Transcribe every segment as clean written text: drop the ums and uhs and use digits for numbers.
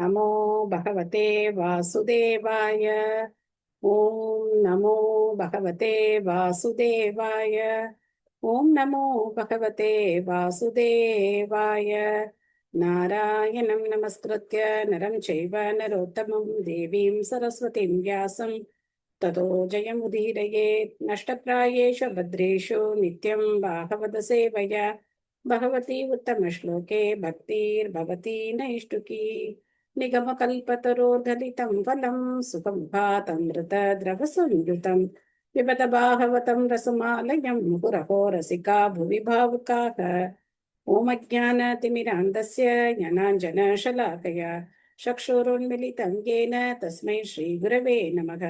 நமோ பகவதே வாசுதேவாய. ஓம் நமோ பகவதே வாசுதேவாய. ஓம் நமோ பகவதே வாசுதேவாய. நாராயணம் நமஸ்கிருத்ய நரம் சைவ நரோத்தமம் தேவீம் சரஸ்வதிம் வியாசம் ததோ ஜெயமுதீரயேத். நஷ்டப்ராயேஷு பத்ரேஷு நித்யம் பாகவத சேவயா பகவதி உத்தமஸ்லோகே பக்திர்பவதி நைஷ்டுகி. நிகமகல்பதரோர்தலிதம் ஃபலம் சுகம் பாதம்ருதத்ரவசம்யுதம் பிபத பாகவதம் ரசமாலயம் முகுரஹோ ரசிகா புவி பாவுகாக. ஓமஜ்ஞானதிமிராந்தஸ்ய ஞானாஞ்சனशलाकया चक्षुरुन्मिलितं येन तस्मै श्रीगुरवे नमः.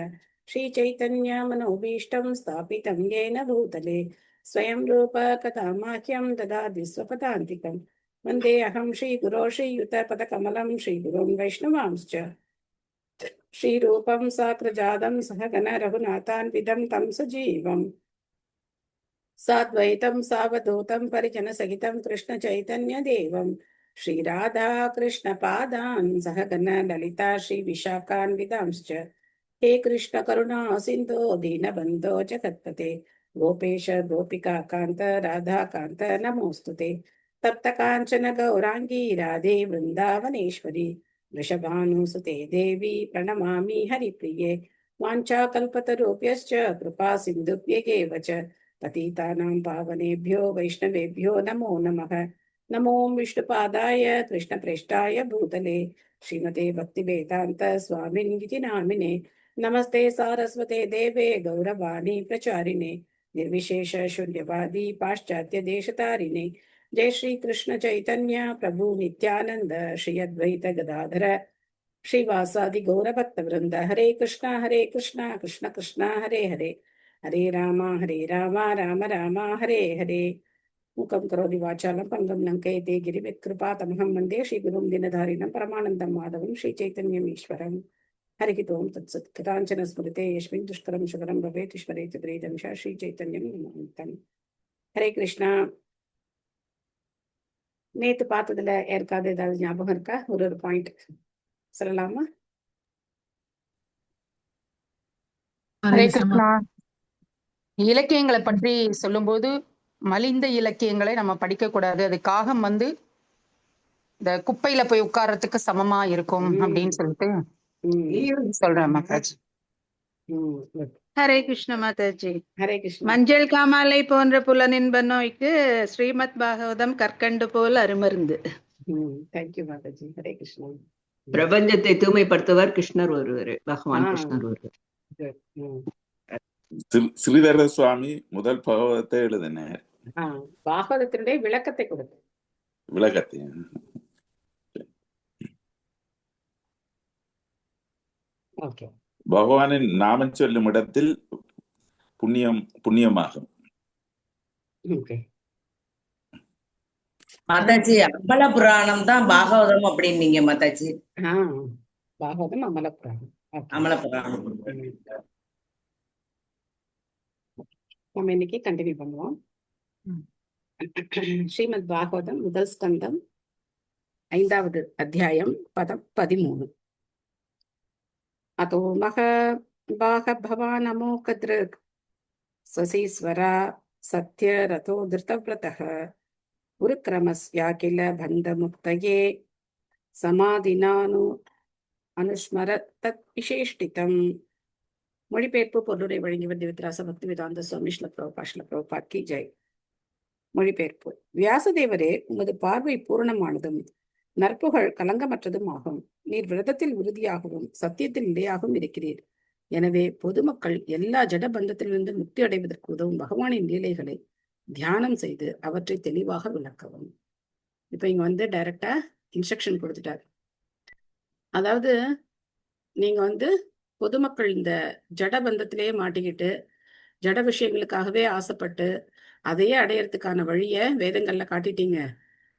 श्रीचैतन्यमनोभीष्टं स्थापितं येन भूतले स्वयं रूप कथा माह्यं ददाति स्वपदान्तिकं। वन्देऽहं श्रीगुरो श्रीयुतपदकमलं श्रीगुरुं वैष्णवांश्च श्रीरूपं साग्रजातं सहगण रघुनाथान्वितं तं सजीवम् साद्वैतं सावधूतं परिजनसहितं कृष्णचैतन्यदेवं श्रीराधा कृष्णपादान् सहगण ललिता श्रीविशाखान्वितांश्च। हे कृष्ण करुणा सिन्धो दीनबन्धो जगत्पते गोपेश गोपिकान्त राधाकान्त नमोऽस्तुते। तप्तकाञ्चन गौराङ्गी राधे वृन्दावनेश्वरी वृषभानुसुते देवी प्रणमामि हरिप्रिये। वाञ्छाकल्पतरुभ्यश्च कृपा सिन्धुभ्येव च पतितानां पावनेभ्यो वैष्णवेभ्यो नमो नमः। नमो विष्णुपादाय कृष्णप्रेष्ठाय भूतले श्रीमते भक्तिवेदान्त स्वामिनिति नामिने। नमस्ते सारस्वते देवे गौरवाणी प्रचारिणे निर्विशेष शून्यवादी पाश्चात्य देशतारिणे। जय श्री कृष्ण चैतन्य प्रभु नित्यानंद श्री अद्वैत गदाधर श्रीवासादि गौरभक्तवृंद। हरे कृष्णा कृष्ण कृष्ण हरे हरे हरे राम राम राम हरे हरे। मुखं करोति वाचालं पङ्गं लङ्कयते गिरिविकृपातमहं वन्दे श्रीगुरुं दिनधारिणं परमानन्दं माधवं श्रीचैतन्यमीश्वरम्। हरिः ओं तत्सत्। कथाञ्चन स्मृते यस्मिन् दुष्करं सुकरं भवेत् स्मरेत् प्रीतं श्रीचैतन्यं नमामितं। हरे கிருஷ்ணா. நேத்து பார்த்ததுல யாருக்காவது ஏதாவது ஞாபகம் இருக்கா? ஒரு பாயிண்ட் சொல்லலாமா? ஹரே கிருஷ்ணா. இலக்கியங்களை பற்றி சொல்லும்போது மலிந்த இலக்கியங்களை நம்ம படிக்க கூடாது, அது காகம் இந்த குப்பையில போய் உட்கார்றதுக்கு சமமா இருக்கும் அப்படின்னு சொல்லிட்டு சொல்றேன் மாதாஜி. ஹரே கிருஷ்ண மாதாஜி. ஹரே கிருஷ்ணா. மஞ்சள் காமாலை போன்ற புலனின்ப நோய்க்கு ஸ்ரீமத் பாகவதம் கற்கண்டு போல் அருமருந்து. தேங்க்யூ மாதாஜி. ஹரே கிருஷ்ணா. பிரபஞ்சத்தை தூய்மைப்படுத்துவர் கிருஷ்ணர் ஒருவர், பகவான் கிருஷ்ணர் ஒருவர். ஸ்ரீதர சுவாமி முதல் பகவதத்தை எழுதினார். பாகவதத்தினுடைய விளக்கத்தை கொடுத்து விளக்கத்தை பகவானின் நாமம் சொல்லும் இடத்தில் புண்ணியமாகும். மாதாஜி அமல புராணம் தான் பாகவதம் அப்படின்னீங்க மாதாஜி. பாகவதம் அமல புராணம். அமல புராணம் நம்ம இன்னைக்கு கண்டினியூ பண்ணுவோம். ஸ்ரீமத் பாகவதம் முதல் ஸ்கந்தம் 5வது அத்தியாயம் பதம் 13. அதோ மகாபாக பவானமோ கத்ருக் சசீஸ்வரா சத்ய ரதோ திருதவ்ரதः உருக்ரமஸ்யா கில பந்த முக்தயே சமாதினானு அனுஸ்மர தத் விசேஷ்டிதம். மொழிபெயர்ப்பு பொருளுரை வழங்கியவர் திவ்யராச பக்தி வேதாந்த சுவாமி ஸ்ரீல பிரபுபாத் கி ஜெய். மொழிபெயர்ப்பு. வியாசதேவரே, உமது பார்வை பூரணமானதும் நற்புகழ் கலங்கமற்றதும் ஆகும். நீர் விரதத்தில் உறுதியாகவும் சத்தியத்தில் நிலையாகவும் இருக்கிறீர். எனவே பொதுமக்கள் எல்லா ஜடபந்தத்திலிருந்து முக்தி அடைவதற்கு உதவும் பகவானின் லீலைகளை தியானம் செய்து அவற்றை தெளிவாக விளக்கவும். இப்ப இங்க டைரக்டா இன்ஸ்ட்ரக்ஷன் கொடுத்துட்டார். அதாவது நீங்க பொதுமக்கள் இந்த ஜடபந்தத்திலேயே மாட்டிக்கிட்டு ஜட விஷயங்களுக்காகவே ஆசைப்பட்டு அதையே அடையறதுக்கான வழிய வேதங்கள்ல காட்டிட்டீங்க.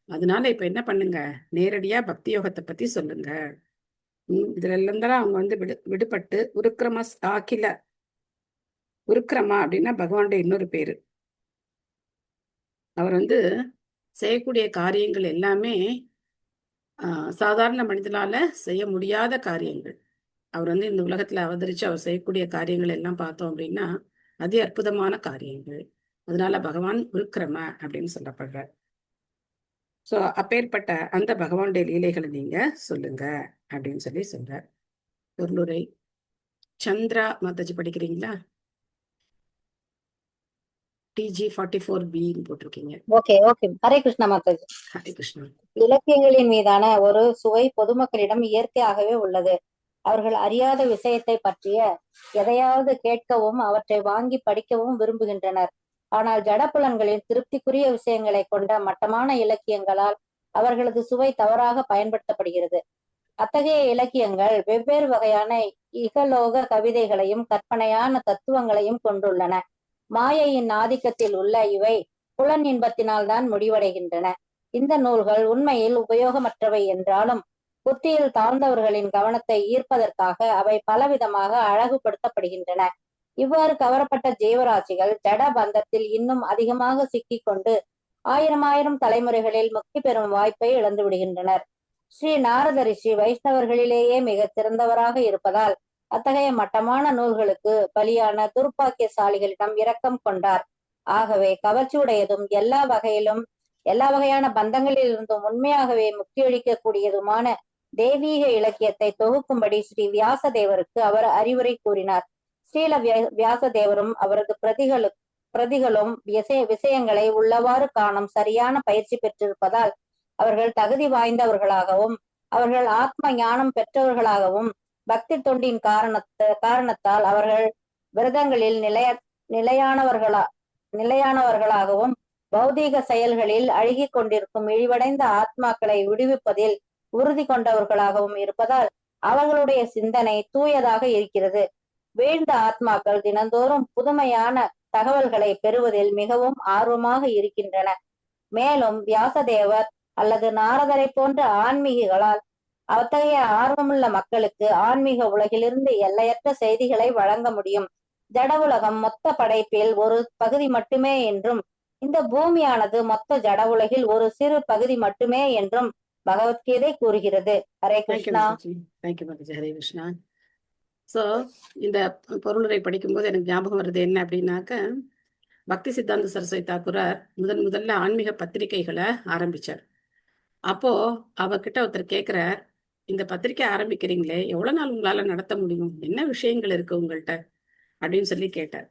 அதனால இப்ப என்ன பண்ணுங்க, நேரடியா பக்தி யோகத்தை பத்தி சொல்லுங்க. இதுல எல்லாம் தான் அவங்க விடுபட்டு உருக்கிரமஸ் ஆக்கில. உருக்கிரமா அப்படின்னா பகவானுடைய இன்னொரு பேரு. அவர் செய்யக்கூடிய காரியங்கள் எல்லாமே சாதாரண மனிதனால செய்ய முடியாத காரியங்கள். அவர் வந்து இந்த உலகத்துல அவதரிச்சு அவர் செய்யக்கூடிய காரியங்கள் எல்லாம் பார்த்தோம் அப்படின்னா அதி அற்புதமான காரியங்கள். அதனால பகவான் விக்ரம அப்படின்னு சொல்லப்படுறார். ஸோ அப்பேற்பட்ட அந்த பகவானுடைய லீலைகளை நீங்க சொல்லுங்க அப்படின்னு சொல்லி சொல்றார். பொருளுரை சந்திரா மாதாஜி படிக்கிறீங்களா? டிஜி 44B போட்டிருக்கீங்க. Okay okay. ஹரே கிருஷ்ணா மாதாஜி. ஹரே கிருஷ்ணா. இலக்கியங்களின் மீதான ஒரு சுவை பொதுமக்களிடம் இயற்கையாகவே உள்ளது. அவர்கள் அறியாத விஷயத்தை பற்றிய எதையாவது கேட்கவும் அவற்றை வாங்கி படிக்கவும் விரும்புகின்றனர். ஆனால் ஜடப்புலன்களின் திருப்திக்குரிய விஷயங்களை கொண்ட மட்டமான இலக்கியங்களால் அவர்களது சுவை தவறாக பயன்படுத்தப்படுகிறது. அத்தகைய இலக்கியங்கள் வெவ்வேறு வகையான இகலோக கவிதைகளையும் கற்பனையான தத்துவங்களையும் கொண்டுள்ளன. மாயையின் ஆதிக்கத்தில் உள்ள இவை புலன் இன்பத்தினால் தான் முடிவடைகின்றன. இந்த நூல்கள் உண்மையில் உபயோகமற்றவை என்றாலும் புத்தியில் தாழ்ந்தவர்களின் கவனத்தை ஈர்ப்பதற்காக அவை பலவிதமாக அழகுபடுத்தப்படுகின்றன. இவ்வாறு கவரப்பட்ட ஜீவராசிகள் ஜட பந்தத்தில் இன்னும் அதிகமாக சிக்கிக்கொண்டு ஆயிரம் தலைமுறைகளில் முக்தி பெறும் வாய்ப்பை இழந்து விடுகின்றனர். ஸ்ரீ நாரத ரிஷி வைஷ்ணவர்களிலேயே மிக சிறந்தவராக இருப்பதால் அத்தகைய மட்டமான நூல்களுக்கு பலியான துர்ப்பாக்கியசாலிகளிடம் இரக்கம் கொண்டார். ஆகவே கவர்ச்சியுடையதும் எல்லா வகையான பந்தங்களில் இருந்தும் உண்மையாகவே முக்தியளிக்க கூடியதுமான தெய்வீக இலக்கியத்தை தொகுக்கும்படி ஸ்ரீ வியாசதேவருக்கு அவர் அறிவுரை கூறினார். ஸ்ரீல வியாசதேவரும் அவரது பிரதிகளும் விஷயங்களை உள்ளவாறு காணும் சரியான பயிற்சி பெற்றிருப்பதால் அவர்கள் தகுதி வாய்ந்தவர்களாகவும் அவர்கள் ஆத்ம ஞானம் பெற்றவர்களாகவும் பக்தி தொண்டின் காரணத்தால் அவர்கள் விரதங்களில் நிலையானவர்களாகவும் பௌதீக செயல்களில் அழுகி கொண்டிருக்கும் இழிவடைந்த ஆத்மாக்களை விடுவிப்பதில் உறுதி கொண்டவர்களாகவும் இருப்பதால் அவர்களுடைய சிந்தனை தூயதாக இருக்கிறது. வீழ்ந்த ஆத்மாக்கள் தினந்தோறும் புதுமையான தகவல்களை பெறுவதில் மிகவும் ஆர்வமாக இருக்கின்றன. மேலும் வியாசதேவர் அல்லது நாரதரை போன்ற ஆன்மீகிகளால் அத்தகைய ஆர்வமுள்ள மக்களுக்கு ஆன்மீக உலகிலிருந்து எல்லையற்ற செய்திகளை வழங்க முடியும். ஜட உலகம் மொத்த படைப்பில் ஒரு பகுதி மட்டுமே என்றும் இந்த பூமியானது மொத்த ஜட உலகில் ஒரு சிறு பகுதி மட்டுமே என்றும் பகவத்கீதை கூறுகிறது. ஹரே கிருஷ்ணா. ஹரே கிருஷ்ணா. சோ இந்த பொருளுரை படிக்கும்போது எனக்கு ஞாபகம் வருது என்ன அப்படின்னாக்க, பக்தி சித்தாந்த சரஸ்வதி தாக்கூரார் முதல்ல ஆன்மீக பத்திரிகைகளை ஆரம்பிச்சார். அப்போ அவர்கிட்ட ஒருத்தர் கேட்கிறார், இந்த பத்திரிக்கை ஆரம்பிக்கிறீங்களே எவ்வளவு நாள் உங்களால நடத்த முடியும், என்ன விஷயங்கள் இருக்கு உங்கள்கிட்ட அப்படின்னு சொல்லி கேட்டார்.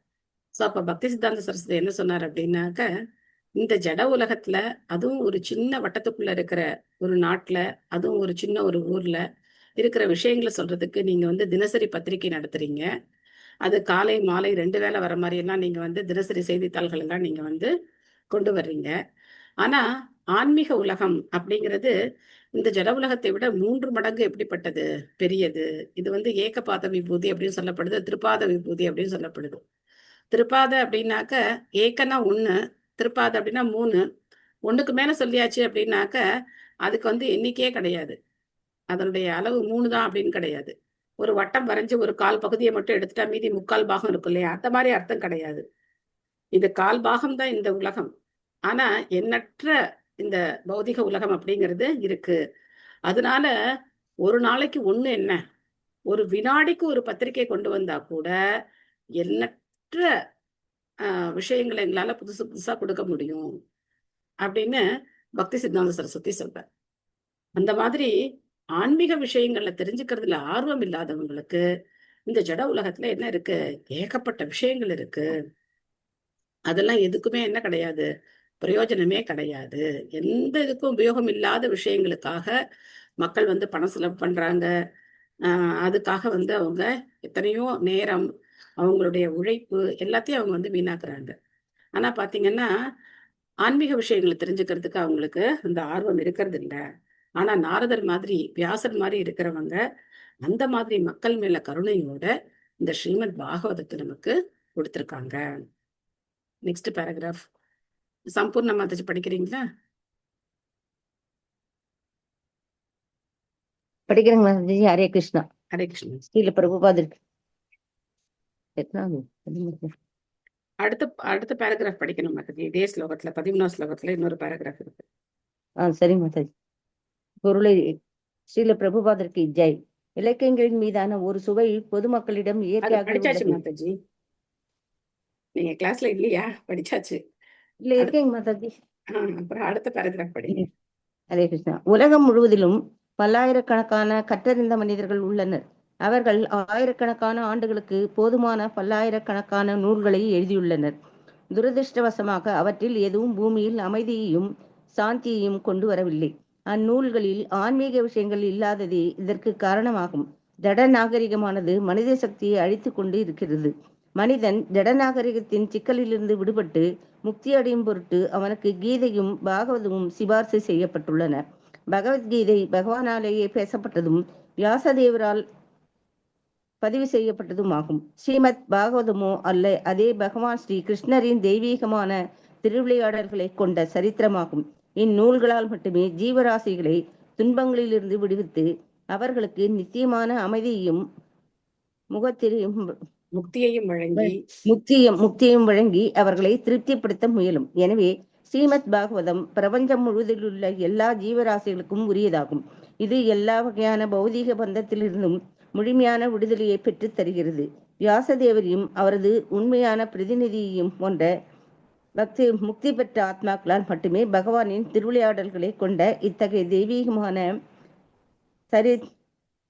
ஸோ அப்ப பக்தி சித்தாந்த சரஸ்வதி என்ன சொன்னார் அப்படின்னாக்க, இந்த ஜட உலகத்துல அதுவும் ஒரு சின்ன வட்டத்துக்குள்ள இருக்கிற ஒரு நாட்டுல அதுவும் ஒரு சின்ன ஒரு ஊர்ல இருக்கிற விஷயங்களை சொல்றதுக்கு நீங்க வந்து தினசரி பத்திரிகை நடத்துறீங்க. அது காலை மாலை 2 வேளை வர மாதிரி எல்லாம் நீங்க வந்து தினசரி செய்தித்தாள்கள் எல்லாம் நீங்க வந்து கொண்டு வர்றீங்க. ஆனா ஆன்மீக உலகம் அப்படிங்கிறது இந்த ஜட உலகத்தை விட 3 மடங்கு எப்படிப்பட்டது, பெரியது. இது வந்து ஏகபாத விபூதி அப்படின்னு சொல்லப்படுது, திருப்பாத விபூதி அப்படின்னு சொல்லப்படுது. திருப்பாத அப்படின்னாக்க ஏக்கன்னா 1, திருப்பாத அப்படின்னா 3. 1க்கு மேல சொல்லியாச்சு அப்படின்னாக்க அதுக்கு வந்து எண்ணிக்கையே கிடையாது, அதனுடைய அளவு 3 தான் அப்படின்னு கிடையாது. ஒரு வட்டம் வரைஞ்சு ஒரு கால் பகுதியை மட்டும் எடுத்துட்டா மீதி 3/4 பாகம் இருக்கும் இல்லையா, அந்த மாதிரி அர்த்தம் கிடையாது. இது 1/4 பாகம் தான் இந்த உலகம். ஆனா எண்ணற்ற இந்த பௌதிக உலகம் அப்படிங்கிறது இருக்கு. அதனால ஒரு நாளைக்கு 1 என்ன, ஒரு வினாடிக்கு ஒரு பத்திரிகை கொண்டு வந்தா கூட எண்ணற்ற விஷயங்களை எங்களால புதுசா கொடுக்க முடியும் அப்படின்னு பக்தி சித்தாந்த சரஸ்வதி சொல்ற. அந்த மாதிரி ஆன்மீக விஷயங்கள்ல தெரிஞ்சுக்கிறதுல ஆர்வம் இல்லாதவங்களுக்கு இந்த ஜட உலகத்துல என்ன இருக்கு, ஏகப்பட்ட விஷயங்கள் இருக்கு. அதெல்லாம் எதுக்குமே என்ன கிடையாது, பிரயோஜனமே கிடையாது. எந்த இதுக்கும் உபயோகம் இல்லாத விஷயங்களுக்காக மக்கள் வந்து பணம் செலவு பண்றாங்க. அதுக்காக வந்து அவங்க எத்தனையோ நேரம் அவங்களுடைய உழைப்பு எல்லாத்தையும் அவங்க வந்து வீணாக்குறாங்க. ஆனா பாத்தீங்கன்னா ஆன்மீக விஷயங்களை தெரிஞ்சுக்கிறதுக்கு அவங்களுக்கு அந்த ஆர்வம் இருக்கிறது இல்லை. ஆனா நாரதர் மாதிரி வியாசர் மாதிரி இருக்கிறவங்க அந்த மாதிரி மக்கள் மேல கருணையோட இந்த ஸ்ரீமத் பாகவதத்தை நமக்கு கொடுத்திருக்காங்க. நெக்ஸ்ட் பேராகிராஃப் சம்பூர்ண மாதாஜி படிக்கிறீங்களா? படிக்கிறேங்க மாதாஜி. ஹரே கிருஷ்ணா. ஹரே கிருஷ்ணா. ஸ்ரீல பிரபுபாதர் அடுத்த பேராகிராஃப் படிக்கணும் மாதாஜி. இதே ஸ்லோகத்துல 13ஆம் ஸ்லோகத்துல இன்னொரு பேராகிராஃப் இருக்கு. சரிங்க மாதாஜி. பொருளை ஸ்ரீல பிரபுபாதருக்கு ஜெய். இலக்கியங்களின் மீதான ஒரு சுவை பொதுமக்களிடம் அது இயற்கையாக படிச்சாச்சு உள்ளது. மாதாஜி. நீங்க கிளாஸ்ல இல்லையா? படிச்சாச்சு. இல்ல இருக்கேங்க மாதாஜி. அப்புறம் அடுத்த பேராகிராஃப் படிங்க. ஹரே கிருஷ்ணா. உலகம் முழுவதிலும் பல்லாயிரக்கணக்கான கற்றறிந்த மனிதர்கள் உள்ளனர். அவர்கள் ஆயிரக்கணக்கான ஆண்டுகளுக்கு போதுமான பல்லாயிரக்கணக்கான நூல்களை எழுதியுள்ளனர். துரதிருஷ்டவசமாக அவற்றில் எதுவும் பூமியில் அமைதியையும் சாந்தியையும் கொண்டு வரவில்லை. அந்நூல்களில் ஆன்மீக விஷயங்கள் இல்லாததே இதற்கு காரணமாகும். ஜட நாகரிகமானது மனித சக்தியை அழித்து கொண்டு இருக்கிறது. மனிதன் ஜடநாகரிகத்தின் சிக்கலிலிருந்து விடுபட்டு முக்தி அடையும் பொருட்டு அவனுக்கு கீதையும் பாகவதமும் சிபார்சு செய்யப்பட்டுள்ளன. பகவத்கீதை பகவானாலேயே பேசப்பட்டதும் வியாசதேவரால் பதிவு செய்யப்பட்டதும் ஆகும். ஸ்ரீமத் பாகவதமோ அல்ல, அதே பகவான் ஸ்ரீ கிருஷ்ணரின் தெய்வீகமான திருவிளையாடல்களை கொண்ட சரித்திரமாகும். இந்நூல்களால் மட்டுமே ஜீவராசிகளை துன்பங்களிலிருந்து விடுவித்து அவர்களுக்கு நித்தியமான அமைதியையும் முக்தியையும் வழங்கி அவர்களை திருப்திப்படுத்த முயலும். எனவே ஸ்ரீமத் பாகவதம் பிரபஞ்சம் முழுவதில் உள்ள எல்லா ஜீவராசிகளுக்கும் உரியதாகும். இது எல்லா வகையான பௌதீக பந்தத்திலிருந்தும் முழுமையான விடுதலையை பெற்றுத் தருகிறது. வியாசதேவரையும் அவரது உண்மையான பிரதிநிதியையும் போன்ற முக்தி பெற்ற ஆத்மாக்களால் மட்டுமே பகவானின் திருவிளையாடல்களை கொண்ட இத்தகைய தெய்வீகமான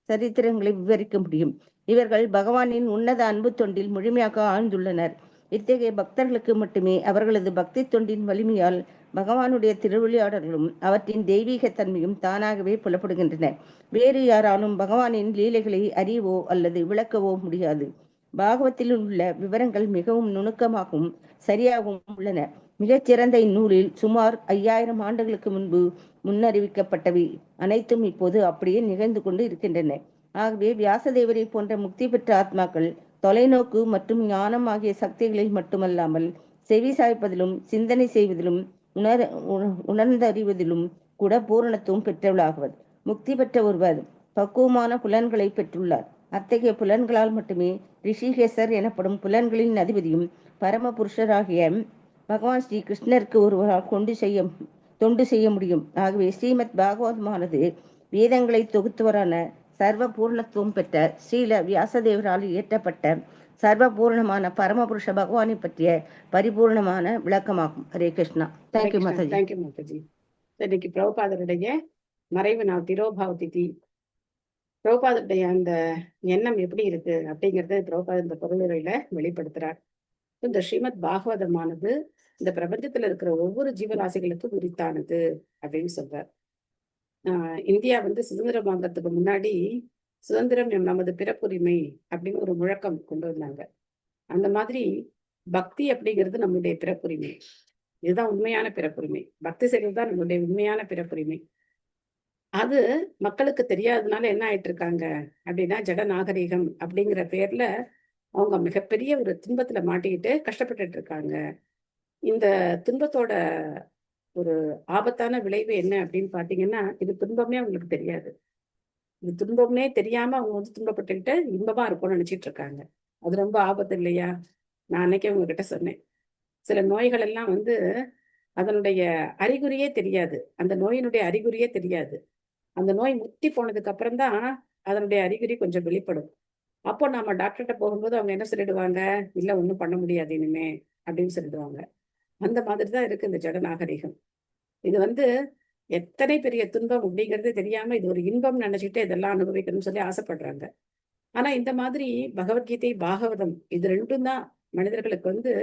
சரித்திரங்களை விவரிக்க முடியும். இவர்கள் பகவானின் உன்னத அன்பு தொண்டில் முழுமையாக ஆழ்ந்துள்ளனர். இத்தகைய பக்தர்களுக்கு மட்டுமே அவர்களது பக்தி தொண்டின் வலிமையால் பகவானுடைய திருவிளையாடல்களும் அவற்றின் தெய்வீக தன்மையும் தானாகவே புலப்படுகின்றன. வேறு யாராலும் பகவானின் லீலைகளை அறியவோ அல்லது விளக்கவோ முடியாது. பாகவத்தில் உள்ள விவரங்கள் மிகவும் நுணுக்கமாகவும் சரியாகவும் உள்ளன. மிகச்சிறந்த இந்நூலில் சுமார் 5000 ஆண்டுகளுக்கு முன்பு முன்னறிவிக்கப்பட்டவை அனைத்தும் இப்போது அப்படியே நிகழ்ந்து கொண்டு இருக்கின்றன. ஆகவே வியாசதேவரை போன்ற முக்தி பெற்ற ஆத்மாக்கள் தொலைநோக்கு மற்றும் ஞானம் ஆகிய சக்திகளில் மட்டுமல்லாமல் செவி சாய்ப்பதிலும் சிந்தனை செய்வதிலும் உணர்ந்தறிவதிலும் கூட பூரணத்துவம் பெற்றவளாகுவர். முக்தி பெற்ற ஒருவர் பக்குவமான புலன்களை பெற்றுள்ளார். அத்தகைய புலன்களால் மட்டுமே ரிஷிகேசர் எனப்படும் புலன்களின் அதிபதியும் பரம புருஷராகிய பகவான் ஸ்ரீ கிருஷ்ணருக்கு ஒருவரால் தொண்டு செய்ய முடியும். ஆகவே ஸ்ரீமத் பாகவதமானது வேதங்களை தொகுத்தவரான சர்வ பூர்ணத்துவம் பெற்ற ஸ்ரீல வியாசதேவரால் இயற்றப்பட்ட சர்வ பூர்ணமான பரமபுருஷ பகவானை பற்றிய பரிபூர்ணமான விளக்கமாகும். ஹரே கிருஷ்ணா. தேங்க்யூ மாதாஜி. தேங்க்யூ மாதாஜி. இன்னைக்கு பிரபுபாதருடைய மறைவு நாள் திரோபாவ திதி. பிரபுபாதருடைய அந்த எண்ணம் எப்படி இருக்கு அப்படிங்கறத பிரபுபாதர் இந்த பொருளுரையில வெளிப்படுத்துறார். இந்த ஸ்ரீமத் பாகவதமானது இந்த பிரபஞ்சத்துல இருக்கிற ஒவ்வொரு ஜீவராசிகளுக்கும் உரித்தானது அப்படின்னு சொல்றார். இந்தியா சுதந்திரம் வாங்கறதுக்கு முன்னாடி சுதந்திரம் நமது பிறப்புரிமை அப்படின்னு ஒரு முழக்கம் கொண்டு வந்தாங்க. அந்த மாதிரி பக்தி அப்படிங்கிறது நம்மளுடைய பிறப்புரிமை. இதுதான் உண்மையான பிறப்புரிமை. பக்தி செய்வது தான் நம்மளுடைய உண்மையான பிறப்புரிமை. அது மக்களுக்கு தெரியாததுனால என்ன ஆயிட்டு இருக்காங்க அப்படின்னா, ஜட நாகரிகம் அப்படிங்கிற பேர்ல அவங்க மிகப்பெரிய ஒரு துன்பத்துல மாட்டிக்கிட்டு கஷ்டப்பட்டுட்டு இருக்காங்க. இந்த துன்பத்தோட ஒரு ஆபத்தான விளைவு என்ன அப்படின்னு பாத்தீங்கன்னா, இது துன்பமே அவங்களுக்கு தெரியாது. இது துன்பம்னே தெரியாம அவங்க துன்பப்பட்டுக்கிட்டு இன்பமா இருக்கும்னு நினைச்சிட்டு இருக்காங்க. அது ரொம்ப ஆபத்து இல்லையா? நான் அன்னைக்கே உங்ககிட்ட சொன்னேன், சில நோய்கள் எல்லாம் அதனுடைய அறிகுறியே தெரியாது. அந்த நோயினுடைய அறிகுறியே தெரியாது. அந்த நோய் முத்தி போனதுக்கு அப்புறம் தான் அதனுடைய அறிகுறி கொஞ்சம் வெளிப்படும். அப்போ நாம டாக்டர்கிட்ட போகும்போது அவங்க என்ன சொல்லிடுவாங்க, இல்ல ஒண்ணும் பண்ண முடியாது இனிமே அப்படின்னு சொல்லிடுவாங்க. அந்த மாதிரிதான் இருக்கு இந்த ஜட நாகரிகம். இது எத்தனை பெரிய துன்பம் அப்படிங்கிறது தெரியாம இது ஒரு இன்பம் நினைச்சிட்டு இதெல்லாம் அனுபவிக்கணும்னு சொல்லி ஆசைப்படுறாங்க. ஆனா இந்த மாதிரி பகவத்கீதை பாகவதம் இது ரெண்டும் தான் மனிதர்களுக்கு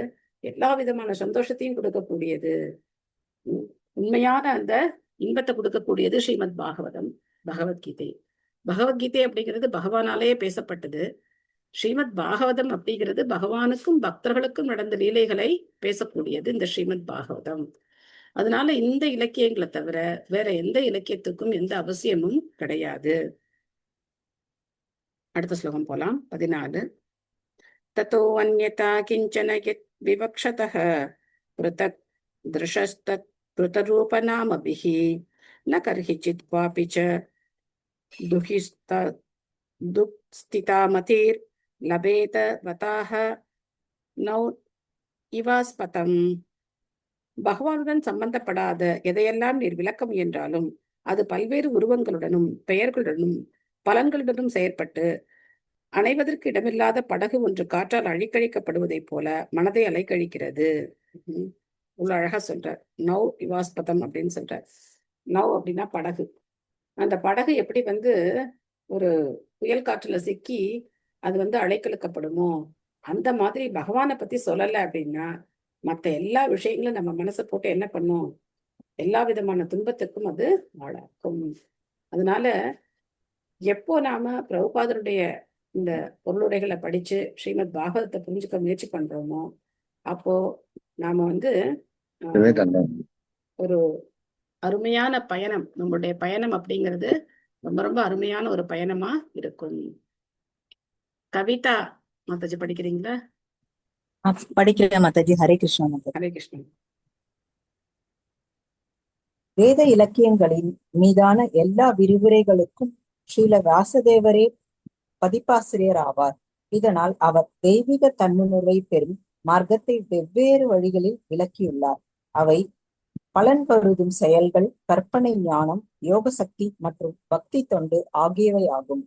எல்லா விதமான சந்தோஷத்தையும் கொடுக்கக்கூடியது. உண்மையான அந்த இன்பத்தை கொடுக்கக்கூடியது ஸ்ரீமத் பாகவதம், பகவத்கீதை. பகவத்கீதை அப்படிங்கிறது பகவானாலேயே பேசப்பட்டது. ஸ்ரீமத் பாகவதம் அப்படிங்கிறது பகவானுக்கும் பக்தர்களுக்கும் நடந்த லீலைகளை பேசக்கூடியது இந்த ஸ்ரீமத் பாகவதம். அதனால இந்த இலக்கியங்களை தவிர வேற எந்த இலக்கியத்துக்கும் எந்த அவசியமும் கிடையாது. அடுத்த ஸ்லோகம் போலாம். 14. ததோ அன்யதா கிஞ்சன யத் விவக்ஷதஹ ப்ருதக் த்ருஷஸ்தத் ப்ருதரூபநாமபிஹி ந கர்ஹிசித் க்வாபி ச துக்ஸ்திதாமதிர் லபேத வதாஹ நௌ இவாஸ்பதம். பகவானுடன் சம்பந்தப்படாத எதையெல்லாம் நீர் விளக்க முயன்றாலும் அது பல்வேறு உருவங்களுடனும் பெயர்களுடனும் பலன்களுடனும் செயற்பட்டு அணைவதற்கு இடமில்லாத படகு ஒன்று காற்றால் அழிக்கழிக்கப்படுவதைப் போல மனதை அலைக்கழிக்கிறது. இவ்வளவு அழகா சொல்றார். நவ் இவாஸ்பதம் அப்படின்னு சொல்றார். நவ் அப்படின்னா படகு. அந்த படகு எப்படி ஒரு புயல் காற்றுல சிக்கி அது அழைக்கழுக்கப்படுமோ, அந்த மாதிரி பகவானை பத்தி சொல்லல அப்படின்னா மத்த எல்லா விஷயங்களும் நம்ம மனசை போட்டு என்ன பண்ணும், எல்லா விதமான துன்பத்துக்கும் அது ஆளாக்கும். அதனால எப்போ நாம பிரபுபாதருடைய இந்த பொருளுரைகளை படிச்சு ஸ்ரீமத் பாகவதத்தை புரிஞ்சுக்க முயற்சி பண்றோமோ, அப்போ நாம ஒரு அருமையான பயணம், நம்மளுடைய பயணம் அப்படிங்கிறது ரொம்ப ரொம்ப அருமையான ஒரு பயணமா இருக்கும். கவிதா மாதாஜி படிக்கிறீங்களா? படிக்கிறேன் மாதாஜி. ஹரே கிருஷ்ணா மாதாஜி. ஹரே கிருஷ்ணன். வேத இலக்கியங்களின் மீதான எல்லா விரிவுரைகளுக்கும் ஸ்ரீல வியாசதேவரே பதிப்பாசிரியர் ஆவார். இதனால் அவர் தெய்வீக தன்னுணர்வை பெறும் மார்க்கத்தை வெவ்வேறு வழிகளில் விளக்கியுள்ளார். அவை பலன் கருதும் செயல்கள், கற்பனை ஞானம், யோக சக்தி மற்றும் பக்தி தொண்டு ஆகியவை ஆகும்.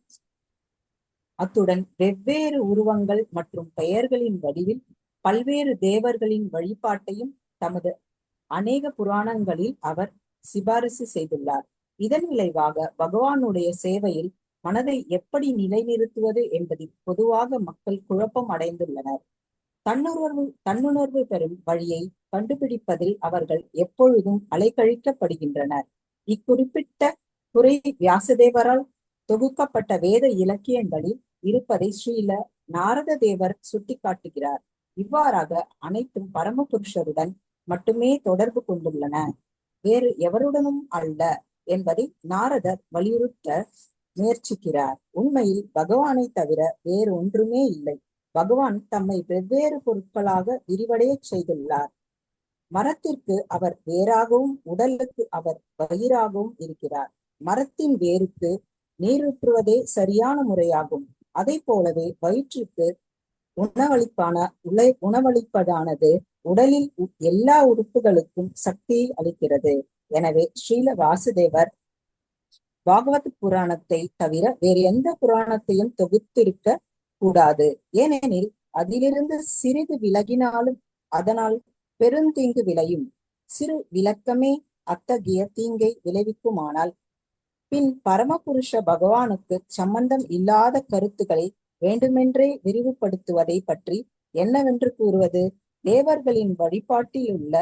அத்துடன் வெவ்வேறு உருவங்கள் மற்றும் பெயர்களின் வடிவில் பல்வேறு தேவர்களின் வழிபாட்டையும் தமது அநேக புராணங்களில் அவர் சிபாரிசு செய்துள்ளார். இதன் விளைவாக பகவானுடைய சேவையில் மனதை எப்படி நிலைநிறுத்துவது என்பதில் பொதுவாக மக்கள் குழப்பம் அடைந்துள்ளனர். தன்னுணர்வு பெறும் வழியை கண்டுபிடிப்பதில் அவர்கள் எப்பொழுதும் அலைக்கழிக்கப்படுகின்றனர். இக்குறிப்பிட்ட குறை வியாசதேவரால் தொகுக்கப்பட்ட வேத இலக்கியங்களில் இருப்பதை ஸ்ரீல நாரத தேவர் சுட்டிக்காட்டுகிறார். இவ்வாறாக அனைத்தும் பரமபுருஷருடன் மட்டுமே தொடர்பு கொண்டுள்ளன, வேறு எவருடனும் அல்ல என்பதை நாரதர் வலியுறுத்த முயற்சிக்கிறார். உண்மையில் பகவானை தவிர வேறு ஒன்றுமே இல்லை. பகவான் தம்மை வெவ்வேறு பொருட்களாக விரிவடைய செய்துள்ளார். மரத்திற்கு அவர் வேறாகவும் உடலுக்கு அவர் வயிறாகவும் இருக்கிறார். மரத்தின் வேருக்கு நீரூற்றுவதே சரியான முறையாகும். அதை போலவே வயிற்றுக்கு உணவளிப்பதானது உடலில் எல்லா உறுப்புகளுக்கும் சக்தியை அளிக்கிறது. எனவே ஸ்ரீல வாசுதேவர் பாகவத புராணத்தை தவிர வேறு எந்த புராணத்தையும் தொகுத்திருக்க கூடாது. ஏனெனில் அதிலிருந்து சிறிது விலகினாலும் அதனால் பெருந்தீங்கு விளையும். சிறு விளக்கமே அத்தகைய தீங்கை விளைவிக்குமானால் பின் பரமபுருஷ பகவானுக்கு சம்பந்தம் இல்லாத கருத்துக்களை வேண்டுமென்றே விரிவுபடுத்துவதை பற்றி என்னவென்று கூறுவது? தேவர்களின் வழிபாட்டில் உள்ள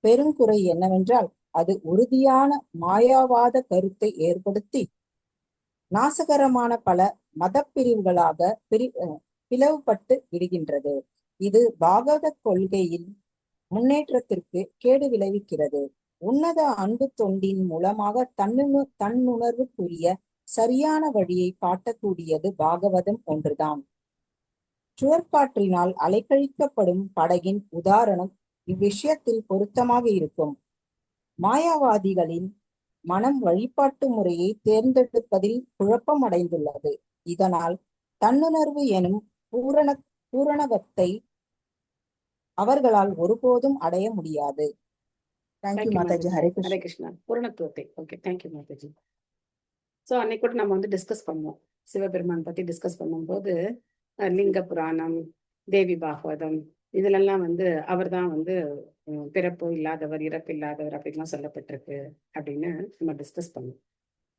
பெருங்குறை என்னவென்றால் அது உறுதியான மாயாவாத கருத்தை ஏற்படுத்தி நாசகரமான பல மத பிரிவுகளாக பிளவுபட்டு விடுகின்றது. இது பாகவத கொள்கையின் முன்னேற்றத்திற்கு கேடு விளைவிக்கிறது. உன்னத அன்பு தொண்டின் மூலமாக தன்னுணர்வுக்குரிய சரியான வழியை காட்டக்கூடியது பாகவதம் ஒன்றுதான். சுழற்காற்றினால் அலைக்கழிக்கப்படும் படகின் உதாரணம் இவ்விஷயத்தில் பொருத்தமாக இருக்கும். மாயாவாதிகளின் மனம் வழிபாட்டு முறையை தேர்ந்தெடுப்பதில் குழப்பம் அடைந்துள்ளது. இதனால் தன்னுணர்வு எனும் பூரணவத்தை அவர்களால் ஒருபோதும் அடைய முடியாது. தேங்க்யூ மாதாஜி. ஹரே கிருஷ்ணா. பூரணத்துவத்தை. Okay, thank you Mataji. ஸோ அன்னைக்கு கூட நம்ம டிஸ்கஸ் பண்ணுவோம், சிவபெருமான் பத்தி டிஸ்கஸ் பண்ணும்போது லிங்க புராணம், தேவி பாகவதம், இதுலெல்லாம் அவர் தான் பிறப்பு இல்லாதவர், இறப்பு இல்லாதவர் அப்படின்லாம் சொல்லப்பட்டிருக்கு அப்படின்னு நம்ம டிஸ்கஸ் பண்ணுவோம்.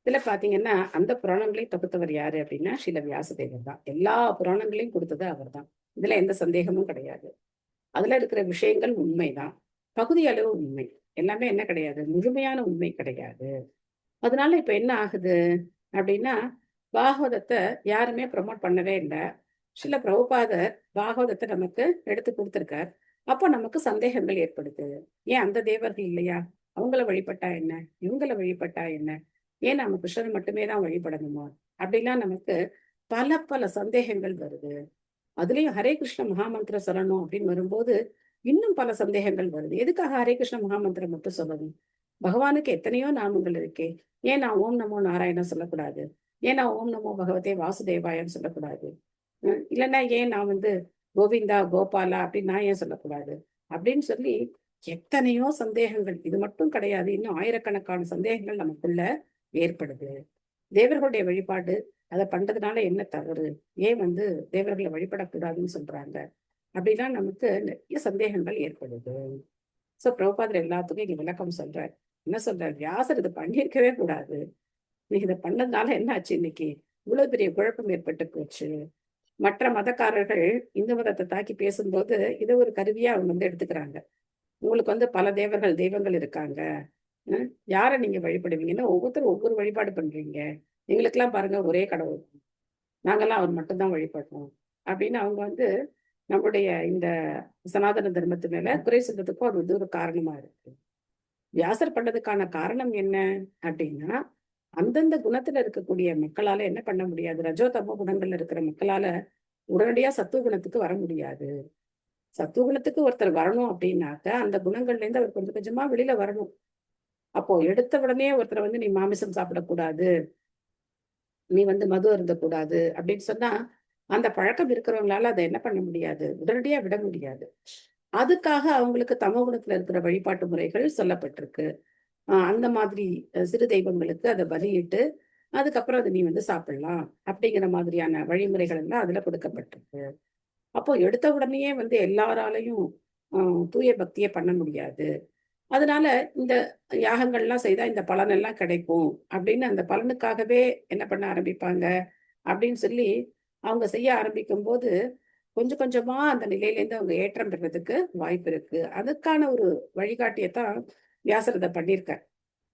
இதுல பாத்தீங்கன்னா அந்த புராணங்களையும் தொகுத்தவர் யாரு அப்படின்னா ஸ்ரீல வியாசதேவர் தான். எல்லா புராணங்களையும் கொடுத்தது அவர் தான். இதுல எந்த சந்தேகமும் கிடையாது. அதுல இருக்கிற விஷயங்கள் உண்மைதான், பகுதி அளவு உண்மை, எல்லாமே என்ன கிடையாது, முழுமையான உண்மை கிடையாது. அதனால இப்ப என்ன ஆகுது அப்படின்னா பாகவதத்தை யாருமே ப்ரமோட் பண்ணவே இல்லை. ஸ்ரீல பிரபுபாதர் பாகவதத்தை நமக்கு எடுத்து கொடுத்திருக்கார். அப்போ நமக்கு சந்தேகங்கள் ஏற்படுது. ஏன் அந்த தேவர்கள் இல்லையா? அவங்கள வழிபட்டா என்ன, இவங்கள வழிபட்டா என்ன, ஏன் நம்ம கிருஷ்ணன் மட்டுமே தான் வழிபடணுமோ அப்படிலாம் நமக்கு பல பல சந்தேகங்கள் வருது. அதுலயும் ஹரே கிருஷ்ண மகாமந்திரம் சொல்லணும் அப்படின்னு வரும்போது இன்னும் பல சந்தேகங்கள் வருது. எதுக்காக ஹரே கிருஷ்ண மகாமந்திரம் மட்டும் சொல்லணும்? பகவானுக்கு எத்தனையோ நாமங்கள் இருக்கே, ஏன் நான் ஓம் நமோ நாராயணன் சொல்லக்கூடாது? ஏன் நான் ஓம் நமோ பகவதே வாசுதேவாயன்னு சொல்லக்கூடாது? இல்லைன்னா ஏன் நான் கோவிந்தா கோபாலா அப்படின்னு நான் ஏன் சொல்லக்கூடாது அப்படின்னு சொல்லி எத்தனையோ சந்தேகங்கள். இது மட்டும் கிடையாது, இன்னும் ஆயிரக்கணக்கான சந்தேகங்கள் நமக்குள்ள ஏற்படுது? தேவர்களுடைய வழிபாடு அதை பண்றதுனால என்ன தவறு? ஏன் வந்து தேவர்களை வழிபடக்கூடாதுன்னு சொல்றாங்க? அப்படின்னா நமக்கு நிறைய சந்தேகங்கள் ஏற்படுது. சோ பிரபுபாதர் எல்லாத்துக்கும் இங்க விளக்கம் சொல்றார். என்ன சொல்றார்? வியாசர் இதை பண்ணியிருக்கவே கூடாது. நீங்க இதை பண்ணதுனால என்ன ஆச்சு? இன்னைக்கு இவ்வளவு பெரிய குழப்பம் ஏற்பட்டு போச்சு. மற்ற மதக்காரர்கள் இந்து மதத்தை தாக்கி பேசும்போது இதை ஒரு கருவியா அவங்க வந்து எடுத்துக்கிறாங்க. உங்களுக்கு வந்து பல தெய்வங்கள் இருக்காங்க. யாரை நீங்க வழிபடுவீங்கன்னா ஒவ்வொருத்தரும் ஒவ்வொரு வழிபாடு பண்றீங்க. எங்களுக்கெல்லாம் பாருங்க ஒரே கடவுள், நாங்கெல்லாம் அவர் மட்டும்தான் வழிபடுறோம் அப்படின்னு அவங்க வந்து நம்முடைய இந்த சனாதன தர்மத்து மேல குறை சொல்றதுக்கும் அது வந்து ஒரு காரணமா இருக்கு. வியாசர் பண்ணதுக்கான காரணம் என்ன அப்படின்னா, அந்தந்த குணத்துல இருக்கக்கூடிய மக்களால என்ன பண்ண முடியாது? ரஜோ தமோ குணங்கள்ல இருக்கிற மக்களால உடனடியா சத்துவ குணத்துக்கு வர முடியாது. சத்துவ குணத்துக்கு ஒருத்தர் வரணும் அப்படின்னாக்க அந்த குணங்கள்ல இருந்து அவர் கொஞ்சம் கொஞ்சமா வெளியில வரணும். அப்போ எடுத்த உடனே ஒருத்தரை வந்து நீ மாமிசம் சாப்பிடக்கூடாது, நீ வந்து மது அருந்தக்கூடாது அப்படின்னு சொன்னா அந்த பழக்கம் இருக்கிறவங்களால அதை என்ன பண்ண முடியாது? உடனடியா விட முடியாது. அதுக்காக அவங்களுக்கு தமோ குணத்துல இருக்கிற வழிபாட்டு முறைகள் சொல்லப்பட்டிருக்கு. அந்த மாதிரி சிறு தெய்வங்களுக்கு அதை பலியிட்டு அதுக்கப்புறம் அதை நீ வந்து சாப்பிடலாம் அப்படிங்கிற மாதிரியான வழிமுறைகள் எல்லாம் அதுல கொடுக்கப்பட்டிருக்கு. அப்போ எடுத்த உடனேயே வந்து எல்லாராலையும் தூய பக்தியை பண்ண முடியாது. அதனால இந்த யாகங்கள்லாம் செய்தா இந்த பலன் எல்லாம் கிடைக்கும் அப்படின்னு அந்த பலனுக்காகவே என்ன பண்ண ஆரம்பிப்பாங்க அப்படின்னு சொல்லி அவங்க செய்ய ஆரம்பிக்கும் போது கொஞ்சம் கொஞ்சமா அந்த நிலையிலேருந்து அவங்க ஏற்றம் பெறதுக்கு வாய்ப்பு இருக்கு. அதுக்கான ஒரு வழிகாட்டியத்தான் வியாசர் இதை பண்ணியிருக்கார்.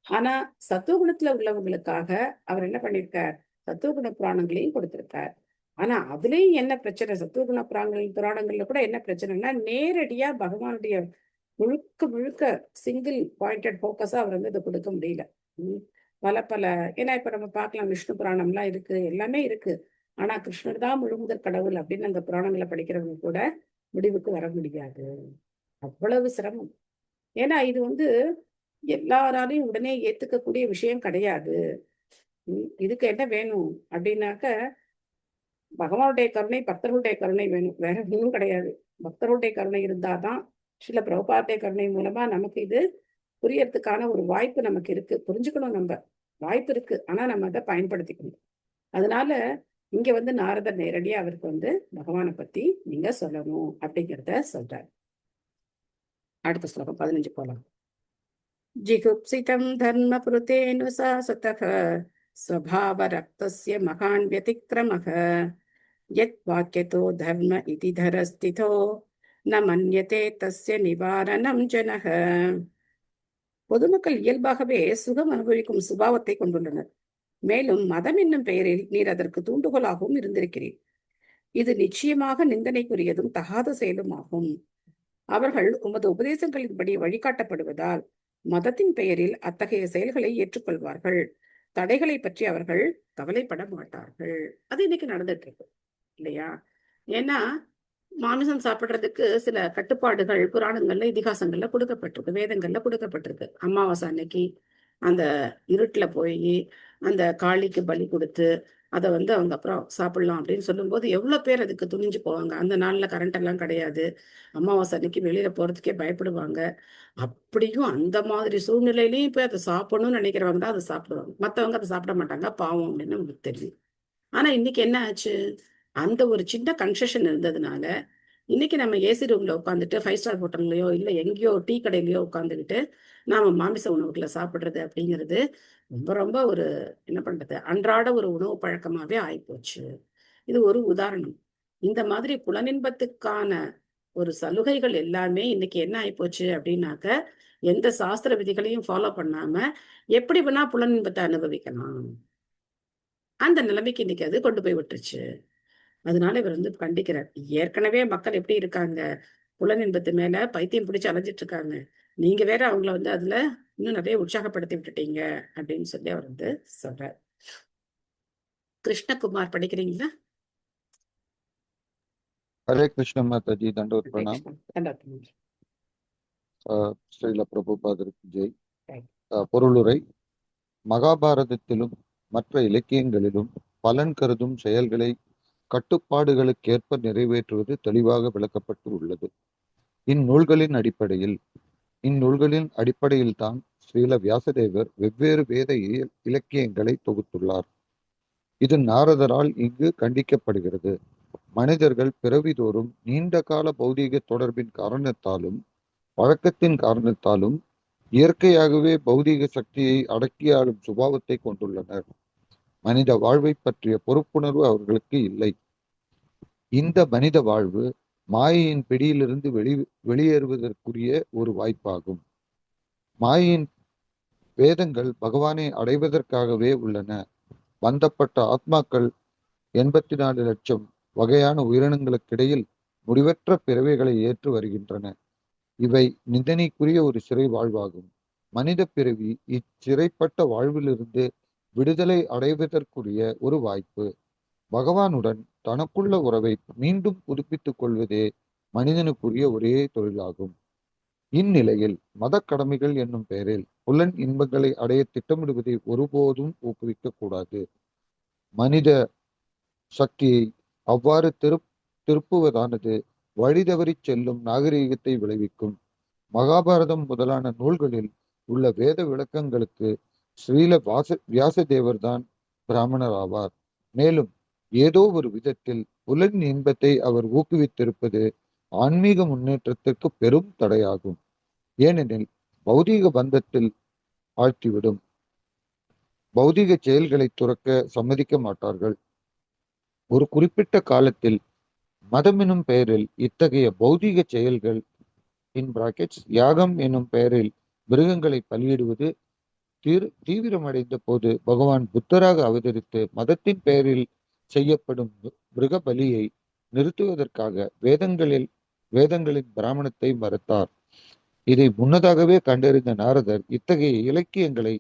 ஆனா சத்துவகுணத்துல உள்ளவங்களுக்காக அவர் என்ன பண்ணியிருக்கார்? சத்துவகுண புராணங்களையும் கொடுத்திருக்கார். ஆனா அதுலயும் என்ன பிரச்சனை? சத்துவகுண புராணங்கள்ல கூட என்ன பிரச்சனைன்னா, நேரடியா பகவானுடைய முழுக்க முழுக்க சிங்கிள் பாயிண்டட் ஃபோக்கஸா அவர் வந்து இதை கொடுக்க முடியல. பல ஏன்னா இப்ப நம்ம பார்க்கலாம், விஷ்ணு புராணம்லாம் இருக்கு, எல்லாமே இருக்கு. ஆனா கிருஷ்ணர் தான் முழுமுதற் கடவுள் அப்படின்னு அந்த புராணங்களை படிக்கிறவங்க கூட முடிவுக்கு வர முடியாது. அவ்வளவு சிரமம். ஏன்னா இது வந்து எல்லாராலையும் உடனே ஏத்துக்கக்கூடிய விஷயம் கிடையாது. இதுக்கு என்ன வேணும் அப்படின்னாக்க, பகவானுடைய கருணை, பக்தர்களுடைய கருணை வேணும், வேற ஒன்றும் கிடையாது. பக்தர்களுடைய கருணை இருந்தாதான், ஸ்ரீல பிரபுபாதுடைய கருணை மூலமா நமக்கு இது புரியறதுக்கான ஒரு வாய்ப்பு நமக்கு இருக்கு. புரிஞ்சுக்கணும், நம்ம வாய்ப்பு இருக்கு. ஆனா நம்ம அதை பயன்படுத்திக்கணும். அதனால இங்க வந்து நாரதர் நேரடியா அவருக்கு வந்து பகவானை பத்தி நீங்க சொல்லணும் அப்படிங்கிறத சொல்றாரு. அடுத்த ஸ்லோகம் 15 போலாம். ஜிகுப்சிதம் தர்ம புருதேனுசாசதக ஸ்வபாவ ரக்தஸ்ய மகான் வ்யதிக்ரமக யத் வாக்யதோ தர்ம இதி தரஸ்திதோ ந மன்யதே தஸ்ய நிவாரணம் ஜனக. பொதுமக்கள் இயல்பாகவே சுகம் அனுபவிக்கும் சுபாவத்தை கொண்டுள்ளனர். மேலும் மதம் என்னும் பெயரில் நீர் அதற்கு தூண்டுகோலாகவும் இருந்திருக்கிறீர். இது நிச்சயமாக நிந்தனைக்குரியதும் தகாத செயலும் ஆகும். அவர்கள் உமது உபதேசங்களின்படி வழிகாட்டப்படுவதால் மதத்தின் பெயரில் அத்தகைய செயல்களை ஏற்றுக்கொள்வார்கள். தடைகளை பற்றி அவர்கள் கவலைப்பட மாட்டார்கள். அது இன்னைக்கு நடந்துட்டு இருக்கு இல்லையா? ஏன்னா மாமிசம் சாப்பிடுறதுக்கு சில கட்டுப்பாடுகள் புராணங்கள்ல, இதிகாசங்கள்ல கொடுக்கப்பட்டிருக்கு, வேதங்கள்ல கொடுக்கப்பட்டிருக்கு. அமாவாசை அன்னைக்கு அந்த இருட்டுல போய் அந்த காளிக்கு பலி கொடுத்து அதை வந்து அவங்க அப்புறம் சாப்பிடலாம் அப்படின்னு சொல்லும்போது எவ்வளவு பேர் அதுக்கு துணிஞ்சு போவாங்க. அந்த நாள்ல கரண்ட் எல்லாம் கிடையாது. அமாவாசை அன்னைக்கு வெளியில போறதுக்கே பயப்படுவாங்க. அப்படியும் அந்த மாதிரி சூழ்நிலையிலையும் போய் அதை சாப்பிடணும்னு நினைக்கிறவங்க தான் அதை சாப்பிடுவாங்க. மற்றவங்க அதை சாப்பிட மாட்டாங்க, பாவம் அப்படின்னு உங்களுக்கு தெரியும். ஆனா இன்னைக்கு என்ன ஆச்சு? அந்த ஒரு சின்ன கன்செஷன் இருந்ததுனால இன்னைக்கு நம்ம ஏசி ரூம்ல உட்காந்துட்டு 5 ஸ்டார் ஹோட்டல்லையோ இல்ல எங்கேயோ டீ கடையிலயோ உட்காந்துக்கிட்டு நாம மாமிச உணவுகளை சாப்பிடுறது அப்படிங்கிறது ரொம்ப ரொம்ப ஒரு என்ன பண்றது, அன்றாட ஒரு உணவு பழக்கமாவே ஆயிப்போச்சு. இது ஒரு உதாரணம். இந்த மாதிரி புலனின்பத்துக்கான ஒரு சலுகைகள் எல்லாமே இன்னைக்கு என்ன ஆயிப்போச்சு அப்படின்னாக்க, எந்த சாஸ்திர விதிகளையும் ஃபாலோ பண்ணாம எப்படி வேணா புலனின்பத்தை அனுபவிக்கலாம், அந்த நிலைமைக்கு இன்னைக்கு அது கொண்டு போய் விட்டுருச்சு. அதனால இவர் வந்து கண்டிக்கிறார். ஏற்கனவே மக்கள் எப்படி இருக்காங்க? புலனின்பத்து மேல பைத்தியம் பிடிச்சு அலைஞ்சிட்டு இருக்காங்க. நீங்க வேற அவங்கள வந்து அதுல இன்னும் நிறைய உற்சாகப்படுத்தி விட்டுட்டீங்க அப்படின்னு சொல்லி அவர் வந்து சொல்றார். கிருஷ்ணகுமார் படிக்கிறீங்களா? ஹரே கிருஷ்ண மாதாஜி, தண்டோத் பிரணாம். ஸ்ரீல பிரபுபாதருக்கு ஜெய். பொருளுரை. மகாபாரதத்திலும் மற்ற இலக்கியங்களிலும் பலன் கருதும் செயல்களை கட்டுப்பாடுகளுக்கேற்ப நிறைவேற்றுவது தெளிவாக விளக்கப்பட்டு உள்ளது. இந்நூல்களின் அடிப்படையில் தான் ஸ்ரீல வியாசதேவர் வெவ்வேறு வேத இலக்கியங்களை தொகுத்துள்ளார். இது நாரதரால் இங்கு கண்டிக்கப்படுகிறது. மனிதர்கள் பிறவிதோறும் நீண்ட கால பௌதீக தொடர்பின் காரணத்தாலும் வழக்கத்தின் காரணத்தாலும் இயற்கையாகவே பௌதீக சக்தியை அடக்கி ஆளும் சுபாவத்தை கொண்டுள்ளனர். மனித வாழ்வை பற்றிய பொறுப்புணர்வு அவர்களுக்கு இல்லை. இந்த மனித வாழ்வு மாயையின் பிடியிலிருந்து வெளியேறுவதற்குரிய ஒரு வாய்ப்பாகும். மாயையின் வேதங்கள் பகவானை அடைவதற்காகவே உள்ளன. பந்தப்பட்ட ஆத்மாக்கள் 84 லட்சம் வகையான உயிரினங்களுக்கிடையில் முடிவற்ற பிறவைகளை ஏற்று வருகின்றன. இவை நிந்தனைக்குரிய ஒரு சிறை வாழ்வாகும். மனித பிறவி இச்சிறைப்பட்ட வாழ்விலிருந்து விடுதலை அடைவதற்குரிய ஒரு வாய்ப்பு. பகவானுடன் தனக்குள்ள உறவை மீண்டும் புதுப்பித்துக் கொள்வதே மனிதனுக்குரிய ஒரே தொழிலாகும். இந்நிலையில் மத கடமைகள் என்னும் பெயரில் புலன் இன்பங்களை அடைய திட்டமிடுவதை ஒருபோதும் ஊக்குவிக்க கூடாது. மனித சக்தியை அவ்வாறு திருப்புவதானது வழிதவறி செல்லும் நாகரீகத்தை விளைவிக்கும். மகாபாரதம் முதலான நூல்களில் உள்ள வேத விளக்கங்களுக்கு ஸ்ரீல வியாசதேவர் தான் பிராமணர் ஆவார். மேலும் ஏதோ ஒரு விதத்தில் புலன் இன்பத்தை அவர் ஊக்குவித்திருப்பது ஆன்மீக முன்னேற்றத்திற்கு பெரும் தடையாகும். ஏனெனில் பௌதீக பந்தத்தில் ஆழ்த்திவிடும். பௌதீக செயல்களை துறக்க சம்மதிக்க மாட்டார்கள். ஒரு குறிப்பிட்ட காலத்தில் மதம் எனும் பெயரில் இத்தகைய பௌதீக செயல்கள் யாகம் எனும் பெயரில் மிருகங்களை பலியிடுவது தீவிரமடைந்த போது பகவான் புத்தராக அவதரித்து மதத்தின் பெயரில் செய்யப்படும் மிருக பலியை நிறுத்துவதற்காக வேதங்களின் பிராமணத்தை மறுத்தார். இதை முன்னதாகவே கண்டறிந்த நாரதர் இத்தகைய இலக்கியங்களை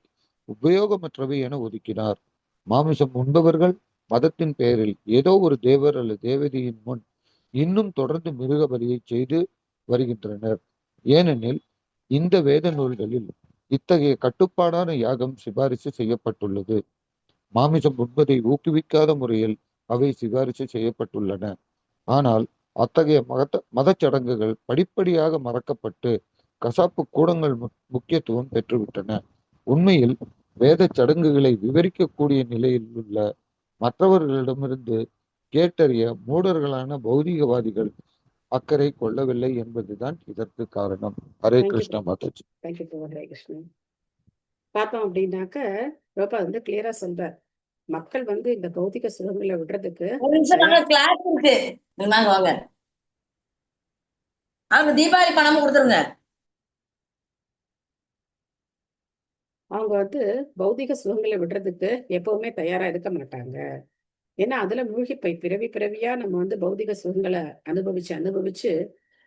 உபயோகமற்றவை என ஒதுக்கினார். மாமிசம் உண்பவர்கள் மதத்தின் பெயரில் ஏதோ ஒரு தேவர் அல்லது தேவதையின் முன் இன்னும் தொடர்ந்து மிருக பலியை செய்து வருகின்றனர். ஏனெனில் இந்த வேத நூல்களில் இத்தகைய கட்டுப்பாடான யாகம் சிபாரிசு செய்யப்பட்டுள்ளது. மாமிசம் உண்பதை ஊக்குவிக்காத முறையில் அவை சிபாரிசு செய்யப்பட்டுள்ளன. ஆனால் அத்தகைய மதச்சடங்குகள் படிப்படியாக மறக்கப்பட்டு கசாப்பு கூடங்கள் முக்கியத்துவம் பெற்றுவிட்டன. உண்மையில் வேத சடங்குகளை விவரிக்கக்கூடிய நிலையில் உள்ள மற்றவர்களிடமிருந்து கேட்டறிய மூடர்களான பௌதிகவாதிகள் அக்கறை கொள்ளவில்லை என்பதுதான் இதற்கு காரணம். ஹரே கிருஷ்ண மாதாஜி. ஹரே கிருஷ்ணா. பார்த்தோம் அப்படின்னாக்க ரோபா வந்து கிளியரா சொல்றார். மக்கள் வந்து இந்த பௌதிக சுகங்களை விடுறதுக்கு கிளாஸ் இருக்கு. வாங்க அவங்க தீபாவளி பணமும் கொடுத்துருங்க. அவங்க வந்து பௌதிக சுகங்களை விடுறதுக்கு எப்பவுமே தயாரா இருக்க மாட்டாங்க. ஏன்னா அதுல மூழ்கி போய் பிறவியா நம்ம வந்து பௌதிக சுகங்களை அனுபவிச்சு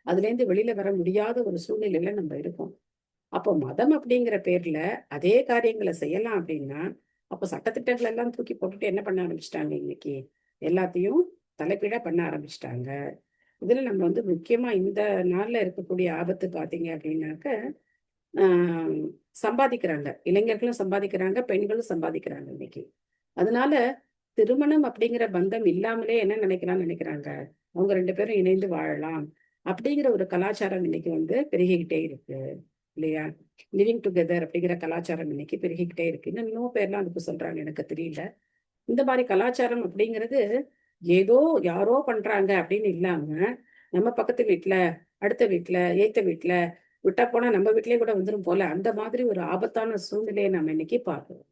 அதுல இருந்து வெளியில வர முடியாத ஒரு சூழ்நிலையில நம்ம இருக்கோம். அப்போ மதம் அப்படிங்கிற பேர்ல அதே காரியங்களை செய்யலாம் அப்படின்னா அப்போ சட்டத்திட்டங்கள் எல்லாம் தூக்கி போட்டுட்டு என்ன பண்ண ஆரம்பிச்சிட்டாங்க, இன்னைக்கு எல்லாத்தையும் தலைப்பீடா பண்ண ஆரம்பிச்சிட்டாங்க. இதுல நம்ம வந்து முக்கியமா இந்த நாள்ல இருக்கக்கூடிய ஆபத்து பாத்தீங்க அப்படின்னாக்க சம்பாதிக்கிறாங்க, இளைஞர்களும் சம்பாதிக்கிறாங்க, பெண்களும் சம்பாதிக்கிறாங்க இன்னைக்கு. அதனால திருமணம் அப்படிங்கிற பந்தம் இல்லாமலே என்ன நினைக்கிறாங்க, அவங்க 2 பேரும் இணைந்து வாழலாம் அப்படிங்கிற ஒரு கலாச்சாரம் இன்னைக்கு வந்து பெருகிக்கிட்டே இருக்கு இல்லையா? லிவிங் டுகெதர் அப்படிங்கிற கலாச்சாரம் இன்னைக்கு பெருகிக்கிட்டே இருக்கு. இன்னும் பேர்லாம் அதுக்கு சொல்றாங்க, எனக்கு தெரியல. இந்த மாதிரி கலாச்சாரம் அப்படிங்கிறது ஏதோ யாரோ பண்றாங்க அப்படின்னு இல்லாம நம்ம பக்கத்து வீட்டுல, அடுத்த வீட்டுல, ஏத்த வீட்டுல விட்டா போனா நம்ம வீட்லயே கூட வந்துடும் போல, அந்த மாதிரி ஒரு ஆபத்தான சூழ்நிலையை நம்ம இன்னைக்கு பார்க்கிறோம்.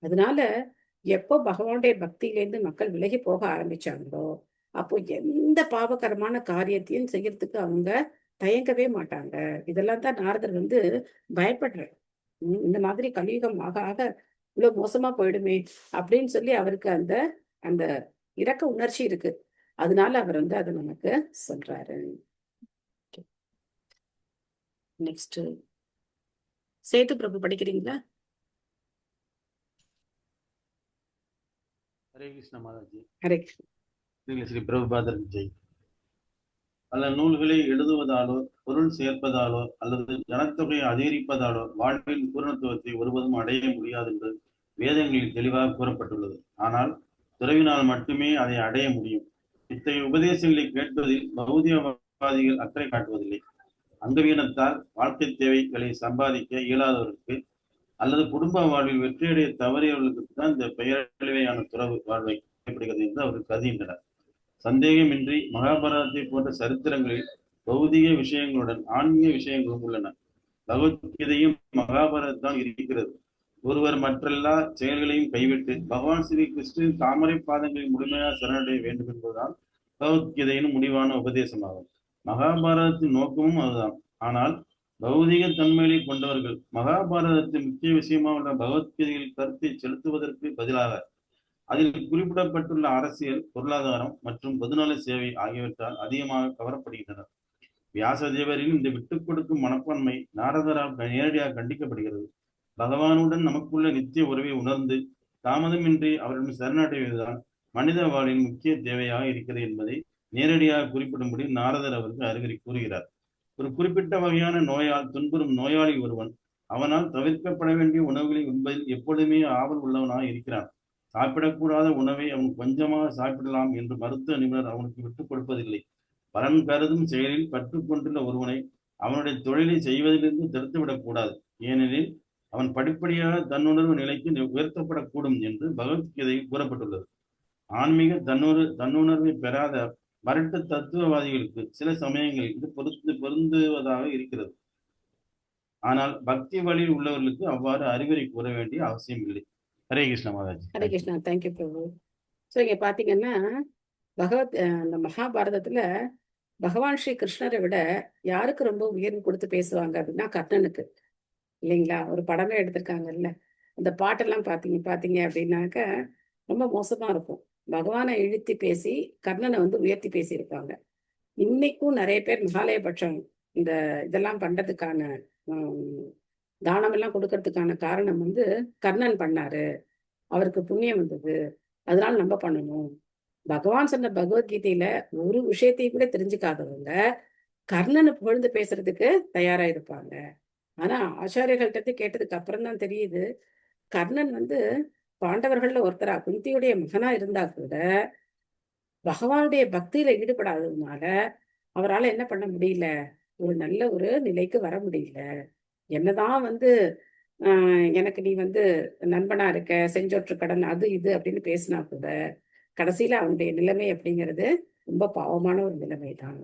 அதனால எப்போ பகவானுடைய பக்தியிலேருந்து மக்கள் விலகி போக ஆரம்பிச்சாங்களோ அப்போ எந்த பாவகரமான காரியத்தையும் செய்யறதுக்கு அவங்க தயங்கவே மாட்டாங்க. இதெல்லாம் தான் நாரதர் வந்து பயப்படுறார். இந்த மாதிரி கலியுகம் ஆக ஆக இவ்வளவு மோசமா போயிடுமே அப்படின்னு சொல்லி அவருக்கு அந்த அந்த இரக்க உணர்ச்சி இருக்கு. அதனால அவர் வந்து அதை நமக்கு சொல்றாரு. நெக்ஸ்ட் சேது பிரபு படிக்கிறீங்களா? ஹரே கிருஷ்ண மாதாஜி. ஹரே கிருஷ்ண. ஸ்ரீ பிரபுபாதர் ஜெய். பல நூல்களை எழுதுவதாலோ பொருள் சேர்ப்பதாலோ அல்லது ஜனத்தொகையை அதிகரிப்பதாலோ வாழ்வின் பூரணத்துவத்தை ஒருவதும் அடைய முடியாது என்று வேதங்களில் தெளிவாக கூறப்பட்டுள்ளது. ஆனால் துறவினால் மட்டுமே அதை அடைய முடியும். இத்தகைய உபதேசங்களை கேட்பதில் பௌதிகவாதிகள் அக்கறை காட்டுவதில்லை. அங்கவீனத்தால் வாழ்க்கை தேவைகளை சம்பாதிக்க இயலாதவருக்கு அல்லது குடும்ப வாழ்வில் வெற்றியடைய தவறியவர்களுக்கு தான் இந்த பெயரளவையான துறவு வாழ்வை ஏற்படுகிறது என்று அவர்கள் கருதுகின்றனர். சந்தேகமின்றி மகாபாரதத்தை போன்ற சரித்திரங்களில் பௌதிக விஷயங்களுடன் ஆன்மீக விஷயங்களும் உள்ளன. பகவத்கீதையும் மகாபாரதத்தான் இருக்கிறது. ஒருவர் மற்றெல்லா செயல்களையும் கைவிட்டு பகவான் ஸ்ரீ கிருஷ்ணன் தாமரை பாதங்களில் முழுமையாக சரணடைய வேண்டும் என்பதுதான் பகவத்கீதையின் முடிவான உபதேசமாகும். மகாபாரதத்தின் நோக்கமும் அதுதான். ஆனால் பௌதிக தன்மையை கொண்டவர்கள் மகாபாரதத்தின் முக்கிய விஷயமாக உள்ள பகவத்கீதையில் கருத்தை செலுத்துவதற்கு பதிலாக அதில் குறிப்பிடப்பட்டுள்ள அரசியல், பொருளாதாரம் மற்றும் பொதுநல சேவை ஆகியவற்றால் அதிகமாக கவரப்படுகின்றனர். வியாசதேவரின் இந்த விட்டுக் கொடுக்கும் மனப்பான்மை நாரதரால் நேரடியாக கண்டிக்கப்படுகிறது. பகவானுடன் நமக்குள்ள நித்திய உறவை உணர்ந்து தாமதமின்றி அவரிடம் சரணடைவதுதான் மனித வாழ்வின் முக்கிய தேவையாக இருக்கிறது என்பதை நேரடியாக குறிப்பிடும்படி நாரதர் அவருக்கு அறிவுரை கூறுகிறார். ஒரு குறிப்பிட்ட வகையான நோயால் துன்புறும் நோயாளி ஒருவன் அவனால் தவிர்க்கப்பட வேண்டிய உணவுகளை உண்பதில் எப்பொழுதுமே ஆவல் உள்ளவனாக இருக்கிறான். சாப்பிடக்கூடாத உணவை அவன் கொஞ்சமாக சாப்பிடலாம் என்று மருத்துவ நிபுணர் அவனுக்கு விட்டுக் கொடுப்பதில்லை. பலன் கருதும் செயலில் கற்றுக்கொண்டுள்ள ஒருவனை அவனுடைய தொழிலை செய்வதிலிருந்து தடுத்துவிடக் கூடாது. ஏனெனில் அவன் படிப்படியாக தன்னுணர்வு நிலைக்கு உயர்த்தப்படக்கூடும் என்று பகவத்கீதையில் கூறப்பட்டுள்ளது. ஆன்மீக தன்னுணர்வை பெறாத மரட்டு தத்துவவாதிகளுக்கு சில சமயங்களில் இது பொருந்துவதாக இருக்கிறது. ஆனால் பக்தி வழியில் உள்ளவர்களுக்கு அவ்வாறு அறிவுரை கூற வேண்டிய அவசியம் இல்லை. ஹரே கிருஷ்ண மாதாஜி. ஹரே கிருஷ்ணா. தேங்க்யூ பிரபு. ஸோ இங்க பாத்தீங்கன்னா அந்த மகாபாரதத்துல பகவான் ஸ்ரீ கிருஷ்ணரை விட யாருக்கு ரொம்ப உயர்வு கொடுத்து பேசுவாங்க அப்படின்னா கர்ணனுக்கு, இல்லைங்களா? ஒரு படமே எடுத்திருக்காங்கல்ல, அந்த பாட்டெல்லாம் பாத்தீங்க அப்படின்னாக்க ரொம்ப மோசமா இருக்கும். பகவானை இழுத்தி பேசி கர்ணனை உயர்த்தி பேசியிருப்பாங்க. இன்னைக்கும் நிறைய பேர் மகாலயபட்சம் இந்த இதெல்லாம் பண்றதுக்கான தானம் எல்லாம் கொடுக்கறதுக்கான காரணம் கர்ணன் பண்ணாரு, அவருக்கு புண்ணியம் வந்தது, அதனால நம்ம பண்ணணும். பகவான் சொன்ன பகவத்கீதையில ஒரு விஷயத்தையும் கூட தெரிஞ்சுக்காதவங்க கர்ணனை புகழ்ந்து பேசுறதுக்கு தயாரா இருப்பாங்க. ஆனா ஆச்சாரியர்கள்ட்ட கேட்டதுக்கு அப்புறம் தான் தெரியுது, கர்ணன் பாண்டவர்கள்ல ஒருத்தரா குந்தியுடைய மகனா இருந்தா கூட பகவானுடைய பக்தியில ஈடுபடாததுனால அவரால் என்ன பண்ண முடியல, ஒரு நல்ல ஒரு நிலைக்கு வர முடியல. என்னதான் எனக்கு நீ நண்பனா இருக்க, செஞ்சொற்று கடன் அது இது அப்படின்னு பேசினா கூட கடைசியில அவனுடைய நிலைமை அப்படிங்கிறது ரொம்ப பாவமான ஒரு நிலைமை தான்.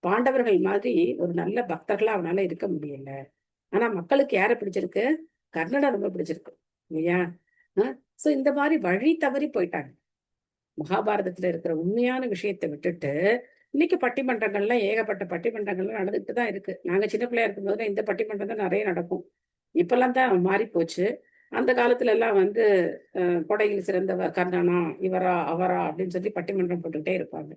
பாண்டவர்கள் மாதிரி ஒரு நல்ல பக்தர்களா அவனால இருக்க முடியல. ஆனா மக்களுக்கு யாரை பிடிச்சிருக்கு? கர்ணனை ரொம்ப பிடிச்சிருக்கு, இல்லையா? சோ இந்த மாதிரி வழி தவறி போயிட்டாங்க. மகாபாரதத்துல இருக்கிற உண்மையான விஷயத்தை விட்டுட்டு இன்னைக்கு பட்டிமன்றங்கள்லாம் ஏகப்பட்ட பட்டிமன்றங்கள்லாம் நடந்துட்டு தான் இருக்கு. நாங்க சின்ன பிள்ளையா இருக்கும்போது இந்த பட்டிமன்றம் தான் நிறைய நடக்கும். இப்பெல்லாம் தான் மாறி போச்சு. அந்த காலத்துல எல்லாம் கொடையில் சிறந்த கர்ணனா, இவரா அவரா அப்படின்னு சொல்லி பட்டிமன்றம் போட்டுக்கிட்டே இருப்பாங்க.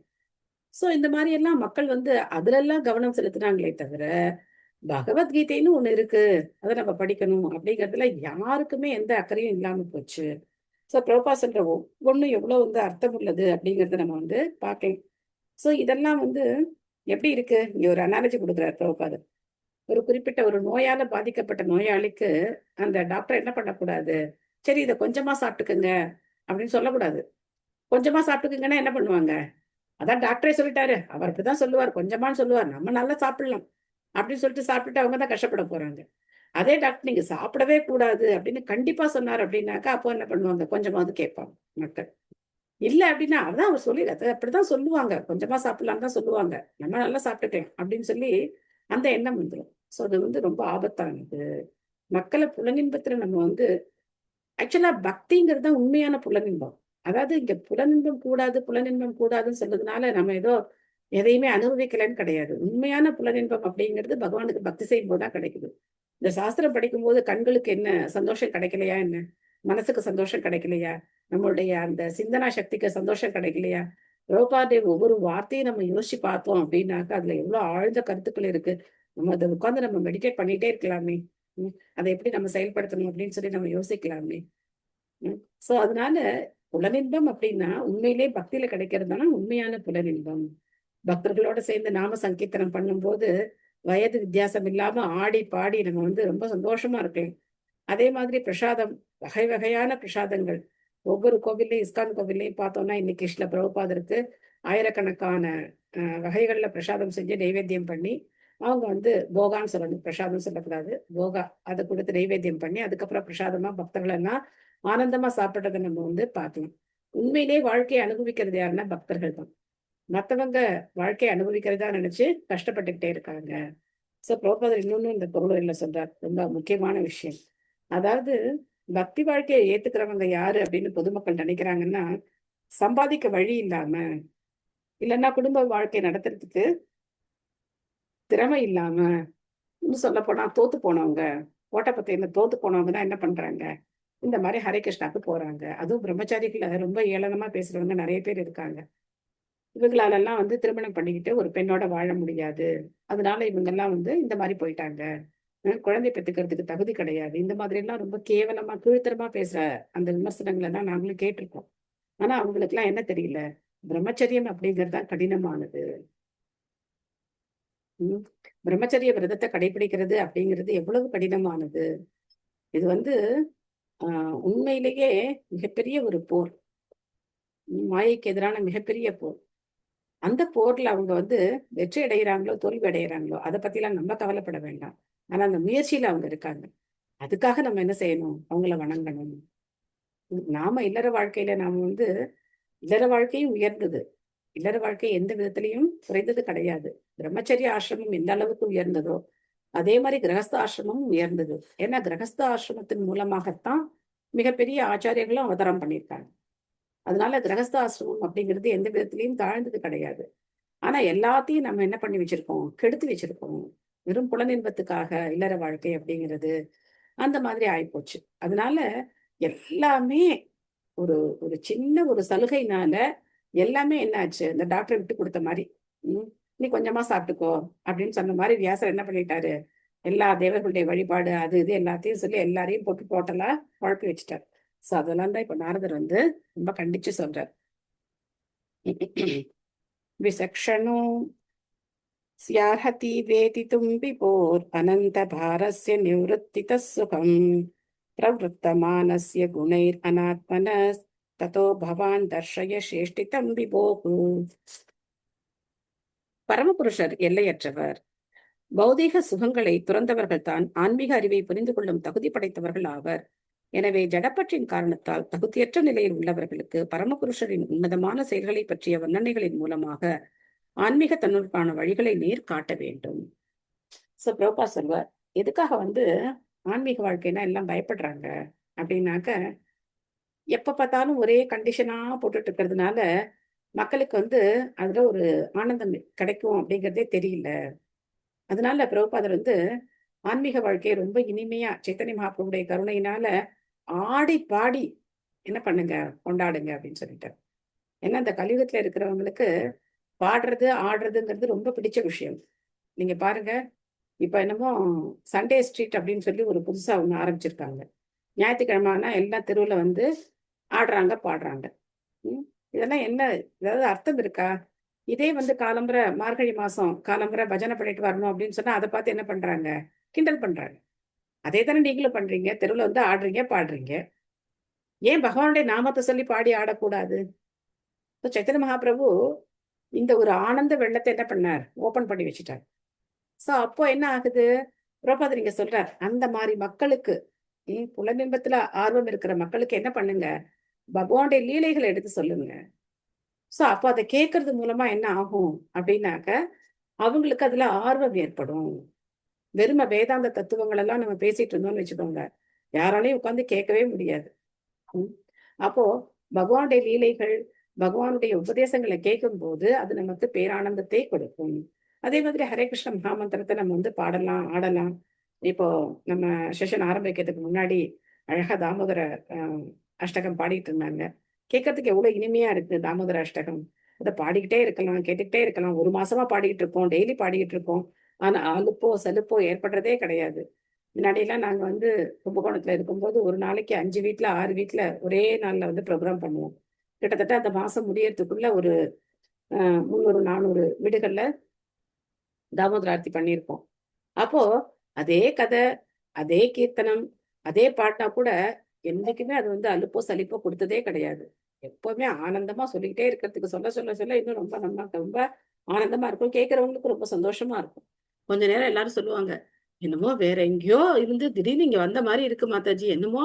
சோ இந்த மாதிரி எல்லாம் மக்கள் அதுல எல்லாம் கவனம் செலுத்தினாங்களே தவிர பகவத்கீதைன்னு ஒண்ணு இருக்கு, அதை நம்ம படிக்கணும் அப்படிங்கிறதுல யாருக்குமே எந்த அக்கறையும் இல்லாம போச்சு. சோ பிரபா சொல்ற ஒவ்வொன்னும் எவ்வளவு அர்த்தம் உள்ளது அப்படிங்கறத நம்ம பார்க்கலாம். சோ இதெல்லாம் எப்படி இருக்கு? இங்க ஒரு அனாலஜி கொடுக்குறாரு பிரபுபாதர். ஒரு குறிப்பிட்ட ஒரு நோயால பாதிக்கப்பட்ட நோயாளிக்கு அந்த டாக்டர் என்ன பண்ணக்கூடாது, சரி இதை கொஞ்சமா சாப்பிட்டுக்குங்க அப்படின்னு சொல்லக்கூடாது. கொஞ்சமா சாப்பிட்டுக்குங்கன்னா என்ன பண்ணுவாங்க? அதான் டாக்டரே சொல்லிட்டாரு, அவர் இப்படிதான் சொல்லுவார், கொஞ்சமான்னு சொல்லுவார், நம்ம நல்லா சாப்பிடலாம் அப்படின்னு சொல்லிட்டு சாப்பிட்டுட்டு அவங்க தான் கஷ்டப்பட போறாங்க. அதே டாக்டர் நீங்க சாப்பிடவே கூடாது அப்படின்னு கண்டிப்பா சொன்னார் அப்படின்னாக்கா அப்போ என்ன பண்ணுவாங்க? கொஞ்சமாவது கேட்பாங்க மக்கள். இல்ல அப்படின்னா அதான் அவர் சொல்லி அப்படிதான் சொல்லுவாங்க, கொஞ்சமா சாப்பிடலாம் தான் சொல்லுவாங்க, நம்ம நல்லா சாப்பிட்டுக்கலாம் அப்படின்னு சொல்லி அந்த எண்ணம் வந்துடும். ஸோ அது ரொம்ப ஆபத்தானது. மக்களை புலனின்பத்துல நம்ம ஆக்சுவலா பக்திங்கிறது தான் உண்மையான புலனின்பம். அதாவது இங்க புலனின்பம் கூடாதுன்னு சொல்றதுனால நம்ம ஏதோ எதையுமே அனுபவிக்கலன்னு கிடையாது. உண்மையான புலனின்பம் அப்படிங்கிறது பகவானுக்கு பக்தி செய்யும் போதுதான் கிடைக்குது. இந்த சாஸ்திரம் படிக்கும் போது கண்களுக்கு என்ன சந்தோஷம் கிடைக்கலையா, என்ன மனசுக்கு சந்தோஷம் கிடைக்கலையா, நம்மளுடைய அந்த சிந்தனா சக்திக்கு சந்தோஷம் கிடைக்கலையா? பிரபுபாதுடைய ஒவ்வொரு வார்த்தையும் நம்ம யோசிச்சு பார்த்தோம் அப்படின்னாக்கா அதுல எவ்வளவு ஆழ்ந்த கருத்துக்கள் இருக்கு. நம்ம அதை உட்கார்ந்து நம்ம மெடிடேட் பண்ணிட்டே இருக்கலாமே. அதை எப்படி நம்ம செயல்படுத்தணும் அப்படின்னு சொல்லி நம்ம யோசிக்கலாமே. சோ அதனால புலனின்பம் அப்படின்னா உண்மையிலே பக்தியில கிடைக்கிறதுனா உண்மையான புலனின்பம். பக்தர்களோட சேர்ந்து நாம சங்கீர்த்தனம் பண்ணும்போது வயது வித்தியாசம் இல்லாம ஆடி பாடி நம்ம ரொம்ப சந்தோஷமா இருக்கலாம். அதே மாதிரி பிரசாதம், வகை வகையான பிரசாதங்கள் ஒவ்வொரு கோவில்லையும், இஸ்கான் கோவில்லையும் பார்த்தோம்னா இன்னைக்கு ஸ்ரீல பிரபுபாதருக்கு ஆயிரக்கணக்கான வகைகள்ல பிரசாதம் செஞ்சு நைவேத்தியம் பண்ணி அவங்க வந்து போகான்னு சொல்லணும், பிரசாதம் சொல்லக்கூடாது. போகா அதை கொடுத்து நைவேத்தியம் பண்ணி அதுக்கப்புறம் பிரசாதமா பக்தர்கள் எல்லாம் ஆனந்தமா சாப்பிட்டதை நம்ம வந்து பார்க்கலாம். உண்மையிலே வாழ்க்கையை அனுபவிக்கிறது யாருன்னா பக்தர்கள் தான். மத்தவங்க வாழ்க்கையை அனுபவிக்கிறதா நினைச்சு கஷ்டப்பட்டுக்கிட்டே இருக்காங்க. சோ பிரபுபாதர் இன்னொன்னு இந்த பொருளுரையில சொல்றார், ரொம்ப முக்கியமான விஷயம். அதாவது பக்தி வாழ்க்கையை ஏத்துக்கிறவங்க யாரு அப்படின்னு பொதுமக்கள் நினைக்கிறாங்கன்னா, சம்பாதிக்க வழி இல்லாம, இல்லைன்னா குடும்ப வாழ்க்கை நடத்துறதுக்கு திறமை இல்லாம, இன்னும் சொல்ல போனா தோத்து போனவங்க, ஓட்டப்பந்தயத்துல தோத்து போனவங்க தான் என்ன பண்றாங்க, இந்த மாதிரி ஹரே கிருஷ்ணாக்கு போறாங்க. அதுவும் பிரம்மச்சாரிகளை ரொம்ப ஏளனமா பேசுறவங்க நிறைய பேர் இருக்காங்க. இவங்களாலெல்லாம் வந்து திருமணம் பண்ணிக்கிட்டு ஒரு பெண்ணோட வாழ முடியாது, அதனால இவங்கெல்லாம் வந்து இந்த மாதிரி போயிட்டாங்க, குழந்தை பெற்றுக்கிறதுக்கு தகுதி கிடையாது, இந்த மாதிரி எல்லாம் ரொம்ப கேவலமா கீழ்த்தரமா பேசுற அந்த விமர்சனங்களை எல்லாம் நாங்களும் கேட்டிருக்கோம். ஆனா அவங்களுக்கு எல்லாம் என்ன தெரியல, பிரம்மச்சரியம் அப்படிங்கிறது தான் கடினமானது. பிரம்மச்சரிய விரதத்தை கடைபிடிக்கிறது அப்படிங்கிறது எவ்வளவு கடினமானது. இது வந்து உண்மையிலேயே மிகப்பெரிய ஒரு போர், மாயைக்கு எதிரான மிகப்பெரிய போர். அந்த போர்ல அவங்க வந்து வெற்றி அடைகிறாங்களோ தோல்வி அடைகிறாங்களோ அதை பத்தி எல்லாம் நம்ம கவலைப்பட வேண்டாம். ஆனா அந்த முயற்சியில அவங்க இருக்காங்க. அதுக்காக நம்ம என்ன செய்யணும், அவங்கள வணங்கணும். நாம இல்லற வாழ்க்கையில நாம வந்து இல்லற வாழ்க்கையும் உயர்ந்தது, இல்லற வாழ்க்கை எந்த விதத்திலையும் குறைந்தது கிடையாது. பிரம்மச்சரிய ஆசிரமம் எந்த அளவுக்கு உயர்ந்ததோ அதே மாதிரி கிரகஸ்த ஆசிரமமும் உயர்ந்தது. ஏன்னா கிரகஸ்த ஆசிரமத்தின் மூலமாகத்தான் மிகப்பெரிய ஆச்சாரியர்களும் அவதாரம் பண்ணியிருக்காங்க. அதனால கிரகஸ்த ஆசிரமம் அப்படிங்கிறது எந்த விதத்திலையும் தாழ்ந்தது கிடையாது. ஆனா எல்லாத்தையும் நம்ம என்ன பண்ணி வச்சிருக்கோம், கெடுத்து வச்சிருக்கோம். வெறும் புலனின்பத்துக்காக இல்லற வாழ்க்கை அப்படிங்கிறது அந்த மாதிரி ஆயிப்போச்சு. அதனால எல்லாமே ஒரு ஒரு சின்ன ஒரு சலுகைனால எல்லாமே என்ன ஆச்சு, இந்த டாக்டரை விட்டு கொடுத்த மாதிரி, நீ கொஞ்சமா சாப்பிட்டுக்கோ அப்படின்னு சொன்ன மாதிரி வியாசர் என்ன பண்ணிட்டாரு, எல்லா தேவர்களுடைய வழிபாடு அது இது எல்லாத்தையும் சொல்லி எல்லாரையும் போட்டு டோட்டலா குழப்பி வச்சுட்டார். சோ அதெல்லாம் தான் இப்ப நாரதர் வந்து ரொம்ப கண்டிச்சு சொல்றார். விசக்ஷணோ ஸ்யார்ஹதி வேதிதும் விபோர் அனந்த பாரஸ்ய நிவృత్తిத சுகம் பிரவృத்தமானஸ்ய குணைர் அநாத்மனஸ் ததோ பவான் தர்ஷய சேஷ்டிதம் விபோஹு. பரமபுருஷர் எல்லையற்றவர். பௌதீக சுகங்களை துறந்தவர்கள் தான் ஆன்மீக அறிவை புரிந்து கொள்ளும் தகுதி படைத்தவர்கள் ஆவர். எனவே ஜடப்பற்றின் காரணத்தால் தகுதியற்ற நிலையில் உள்ளவர்களுக்கு பரமபுருஷரின் உன்னதமான செயல்களை பற்றிய வர்ணனைகளின் மூலமாக ஆன்மீக தன்னுக்கான வழிகளை நேர் காட்ட வேண்டும். சோ பிரபா சொல்வார், எதுக்காக வந்து ஆன்மீக வாழ்க்கைனா எல்லாம் பயப்படுறாங்க அப்படின்னாக்க, எப்ப பார்த்தாலும் ஒரே கண்டிஷனா போட்டுட்டு இருக்கிறதுனால மக்களுக்கு வந்து அதுல ஒரு ஆனந்தம் கிடைக்கும் அப்படிங்கிறதே தெரியல. அதனால பிரபுபாதர் வந்து ஆன்மீக வாழ்க்கையை ரொம்ப இனிமையா சைத்தன்ய மகாபிரபுடைய கருணையினால ஆடி பாடி என்ன பண்ணுங்க, கொண்டாடுங்க அப்படின்னு சொல்லிட்டார். ஏன்னா அந்த கலியுகத்துல இருக்கிறவங்களுக்கு பாடுறது ஆடுறதுங்கிறது ரொம்ப பிடிச்ச விஷயம். நீங்க பாருங்க, இப்ப என்னமோ சண்டே ஸ்ட்ரீட் அப்படின்னு சொல்லி ஒரு புதுசா ஒண்ணு ஆரம்பிச்சிருக்காங்க. ஞாயிற்றுக்கிழமை ஆனா எல்லாம் தெருவுல வந்து ஆடுறாங்க பாடுறாங்க. இதெல்லாம் என்ன, ஏதாவது அர்த்தம் இருக்கா? இதே வந்து காலம்புற மார்கழி மாசம் காலம்புற பஜனை பண்ணிட்டு வரணும் அப்படின்னு சொன்னா அதை பார்த்து என்ன பண்றாங்க, கிண்டல் பண்றாங்க. அதே தானே நீங்களும் பண்றீங்க, தெருவுல வந்து ஆடுறீங்க பாடுறீங்க. ஏன் பகவானுடைய நாமத்தை சொல்லி பாடி ஆடக்கூடாது? சைத்தன்ய மகாபிரபு இந்த ஒரு ஆனந்த வெள்ளத்தை என்ன பண்ணார், ஓபன் பண்ணி வச்சுட்டார். சோ அப்போ என்ன ஆகுது, பிரபுபாதர் இங்க சொல்றார், அந்த மாதிரி மக்களுக்கு புலனின்பத்துல ஆர்வம் இருக்கிற மக்களுக்கு என்ன பண்ணுங்க, பகவானுடைய லீலைகளை எடுத்து சொல்லுங்க. சோ அப்போ அதை கேட்கறது மூலமா என்ன ஆகும் அப்படின்னாக்க, அவங்களுக்கு அதுல ஆர்வம் ஏற்படும். வெறும வேதாந்த தத்துவங்கள் எல்லாம் நம்ம பேசிட்டு இருந்தோம்னு வச்சுக்கோங்க, யாராலையும் உட்கார்ந்து கேட்கவே முடியாது. அப்போ பகவானுடைய லீலைகள் பகவானுடைய உபதேசங்களை கேட்கும் போது அது நமக்கு பேரானந்தத்தை கொடுக்கும். அதே மாதிரி ஹரே கிருஷ்ண மகாமந்திரத்தை நம்ம வந்து பாடலாம் ஆடலாம். இப்போ நம்ம செஷன் ஆரம்பிக்கிறதுக்கு முன்னாடி அழகா தாமோதர அஷ்டகம் பாடிட்டு இருந்தாங்க. கேட்கறதுக்கு எவ்வளவு இனிமையா இருக்கு தாமோதர அஷ்டகம். அதை பாடிக்கிட்டே இருக்கலாம், கேட்டுக்கிட்டே இருக்கலாம். ஒரு மாசமா பாடிக்கிட்டு இருக்கோம், டெய்லி பாடிக்கிட்டு இருக்கோம். ஆனா அலுப்போ சலுப்போ ஏற்படுறதே கிடையாது. முன்னாடியெல்லாம் நாங்க வந்து கும்பகோணத்துல இருக்கும்போது ஒரு நாளைக்கு 5 வீட்டுல 6 வீட்டுல ஒரே நாள்ல வந்து ப்ரோக்ராம் பண்ணுவோம். கிட்டத்தட்ட அந்த மாசம் முடியறதுக்குள்ள ஒரு 300-400 வீடுகள்ல தாமோதர ஆர்த்தி பண்ணியிருப்போம். அப்போ அதே கதை அதே கீர்த்தனம் அதே பாட்டா கூட என்னைக்குமே அது வந்து அலுப்போ சலிப்போ கொடுத்ததே கிடையாது. எப்பவுமே ஆனந்தமா சொல்லிக்கிட்டே இருக்கிறதுக்கு சொல்ல சொல்ல சொல்ல இன்னும் ரொம்ப நம்ம ரொம்ப ஆனந்தமா இருக்கும், கேட்கறவங்களுக்கு ரொம்ப சந்தோஷமா இருக்கும். கொஞ்ச நேரம் எல்லாரும் சொல்லுவாங்க, என்னமோ வேற எங்கேயோ இருந்து திடீர்னு இங்க வந்த மாதிரி இருக்கு மாதாஜி, என்னமோ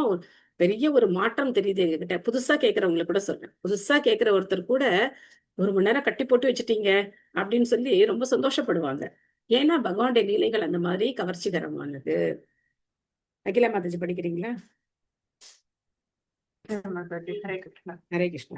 பெரிய ஒரு மாற்றம் தெரியுது எங்ககிட்ட. புதுசா கேட்கறவங்களை கூட சொல்றேன். புதுசா கேட்கிற ஒருத்தர் கூட 1 மணி நேரம் கட்டி போட்டு வச்சுட்டீங்க அப்படின்னு சொல்லி ரொம்ப சந்தோஷப்படுவாங்க. ஏன்னா பகவானுடைய லீலைகள் அந்த மாதிரி கவர்ச்சிகரமானது. அகிலா மாதாஜி படிக்கிறீங்களா? மாதாஜி, ஹரே கிருஷ்ணா. ஹரே கிருஷ்ணா.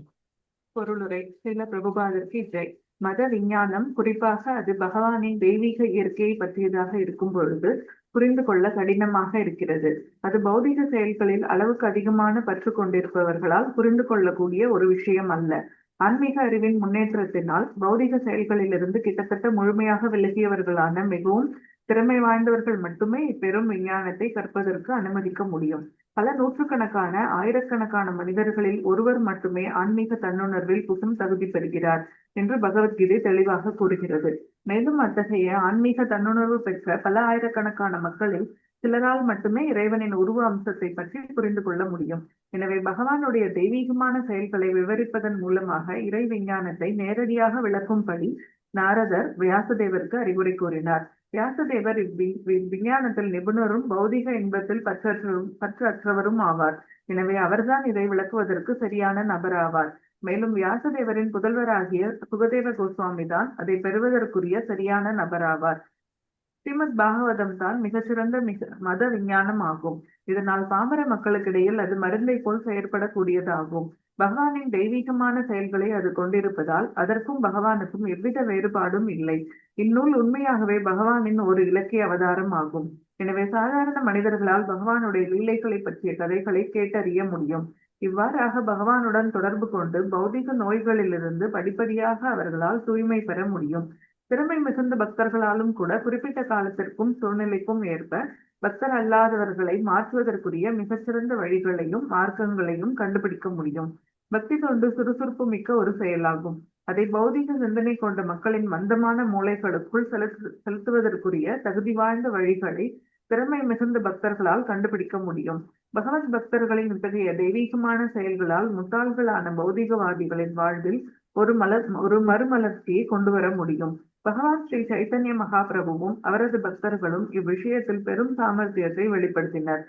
பொருளுரை. ஸ்ரீல பிரபுபாதருக்கு ஜெய். மத விஞ்ஞானம், குறிப்பாக அது பகவானின் தெய்வீக இயற்கையை பற்றியதாக இருக்கும் பொழுது புரிந்து கொள்ள கடினமாக இருக்கிறது. அது பௌதிக செயல்களில் அளவுக்கு அதிகமான பற்று கொண்டிருப்பவர்களால் புரிந்து கொள்ளக்கூடிய ஒரு விஷயம் அல்ல. ஆன்மீக அறிவின் முன்னேற்றத்தினால் பௌதிக செயல்களிலிருந்து கிட்டத்தட்ட முழுமையாக விலகியவர்களான மிகவும் திறமை வாய்ந்தவர்கள் மட்டுமே இப்பெரும் விஞ்ஞானத்தை கற்பதற்கு அனுமதிக்க முடியும். பல நூற்றுக்கணக்கான ஆயிரக்கணக்கான மனிதர்களில் ஒருவர் மட்டுமே ஆன்மீக தன்னுணர்வில் புகும் தகுதி பெறுகிறார் என்று பகவத்கீதை தெளிவாக கூறுகிறது. மேலும் அத்தகைய ஆன்மீக தன்னுணர்வு பெற்ற பல ஆயிரக்கணக்கான மக்களில் சிலரால் மட்டுமே இறைவனின் உருவ அம்சத்தை பற்றி புரிந்து கொள்ள முடியும். எனவே பகவானுடைய தெய்வீகமான செயல்களை விவரிப்பதன் மூலமாக இறை விஞ்ஞானத்தை நேரடியாக விளக்கும்படி நாரதர் வியாசதேவருக்கு அறிவுரை கூறினார். வியாசதேவர் இவ்விஞ்ஞானத்தில் நிபுணரும் பௌதிக இன்பத்தில் பற்றற்றவரும் ஆவார். எனவே அவர்தான் இதை விளக்குவதற்கு சரியான நபர் ஆவார். மேலும் வியாசதேவரின் புதல்வராகிய சுகதேவ கோஸ்வாமி தான் அதை பெறுவதற்குரிய சரியான நபர் ஆவார். ஸ்ரீமத் பாகவதம் தான் மிகச்சிறந்த மத விஞ்ஞானம் ஆகும். இதனால் பாமர மக்களுக்கிடையில் அது மருந்தை போல் செயற்படக்கூடியதாகும். பகவானின் தெய்வீகமான செயல்களை அது கொண்டிருப்பதால் அதற்கும் பகவானுக்கும் எவ்வித வேறுபாடும் இல்லை. இந்நூல் உண்மையாகவே பகவானின் ஒரு இலக்கிய அவதாரம் ஆகும். எனவே சாதாரண மனிதர்களால் பகவானுடைய லீலைகளை பற்றிய கதைகளை கேட்டறிய முடியும். இவ்வாறாக பகவானுடன் தொடர்பு கொண்டு பௌதிக நோய்களிலிருந்து படிப்படியாக அவர்களால் தூய்மை பெற முடியும். திறமை மிகுந்த பக்தர்களாலும் கூட குறிப்பிட்ட காலத்திற்கும் சூழ்நிலைக்கும் ஏற்ப பக்தர் அல்லாதவர்களை மாற்றுவதற்குரிய மிகச்சிறந்த வழிகளையும் மார்க்கங்களையும் கண்டுபிடிக்க முடியும். பக்தி தொண்டு சுறுசுறுப்பு மிக்க ஒரு செயலாகும். அதை பௌதிக சிந்தனை கொண்ட மக்களின் மந்தமான மூளைகளுக்குள் செலுத்துவதற்குரிய தகுதி வாய்ந்த வழிகளை திறமை மிகுந்த பக்தர்களால் கண்டுபிடிக்க முடியும். பகவத் பக்தர்களின் இத்தகைய தெய்வீகமான செயல்களால் முட்டாள்களான பௌதிகவாதிகளின் வாழ்வில் ஒரு மறுமலர்ச்சியை கொண்டு வர முடியும். பகவான் ஸ்ரீ சைத்தன்ய மகாபிரபுவும் அவரது பக்தர்களும் இவ்விஷயத்தில் பெரும் சாமர்த்தியத்தை வெளிப்படுத்தினர்.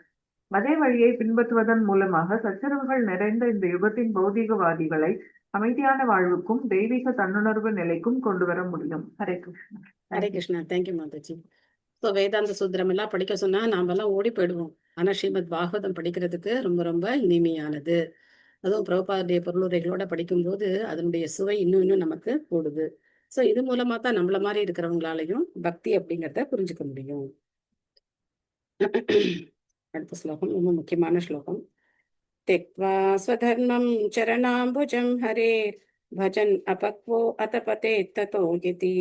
அதே வழியை பின்பற்றுவதன் மூலமாக சச்சரவுகள் நிறைந்த இந்த யுகத்தின் பௌதிகவாதிகளை அமைதியான வாழ்வுக்கும் தெய்வீக தன்னுணர்வு நிலைக்கும் கொண்டு வர முடியும். ஹரே கிருஷ்ணா. ஹரே கிருஷ்ணா. தேங்க்யூ மாதாஜி. ஸோ வேதாந்த சூத்திரம் எல்லாம் படிக்க சொன்னா நாமெல்லாம் ஓடி போயிடுவோம். ஆனா ஸ்ரீமத் பாகவதம் படிக்கிறதுக்கு ரொம்ப ரொம்ப இனிமையானது. அதுவும் பிரபுபாதுடைய பொருளுரைகளோட படிக்கும்போது அதனுடைய சுவை இன்னும் நமக்கு கூடுது. ஸோ இது மூலமா தான் நம்மள மாதிரி இருக்கிறவங்களாலையும் பக்தி அப்படிங்கிறத புரிஞ்சுக்க முடியும். அடுத்த ஸ்லோகம் ரொம்ப முக்கியமான ஸ்லோகம். தெக்வா ஸ்வதர்மம் சரணாம்புஜம் ஹரேர் பஜன் அபக்வோ அதபதே ததோ யதி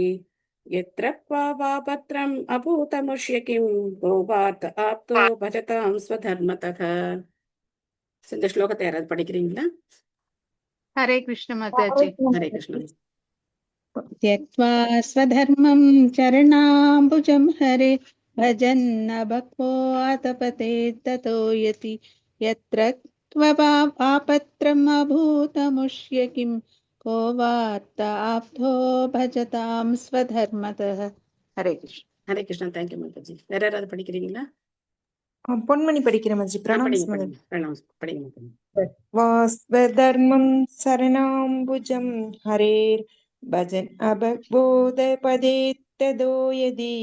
யத்ர க்வா பத்ரம் அபூதமுஷ்ய கிம் கோபாத் ஆப்தோ பஜதாம் ஸ்வதர்மதக. இந்த ஸ்லோகத்தை யாராவது படிக்கிறீங்களா? ஹரே கிருஷ்ண மாதாஜி. ஹரே கிருஷ்ணா. त्यक्त्वा स्वधर्मं चरणाम्बुजं हरे भजन्न भक्तो आतपते ततो यति यत्र त्वपापत्रम् अभूतमुष्य किं को वार्त आप्तो भजतां स्वधर्मतः. हरे कृष्ण. ஹரே கிருஷ்ணா. தேங்க்யூ மாதாஜி. வேற யாராவது படிக்கிறீங்களா? பொன்மணி படிக்கிற மாதிரி படிங்க படிங்க மாதாஜி. வாஸ்வதர்மம் சரணாம்புஜம் ஹரேர் பஜன் அபக்போதபதே ததோ யதி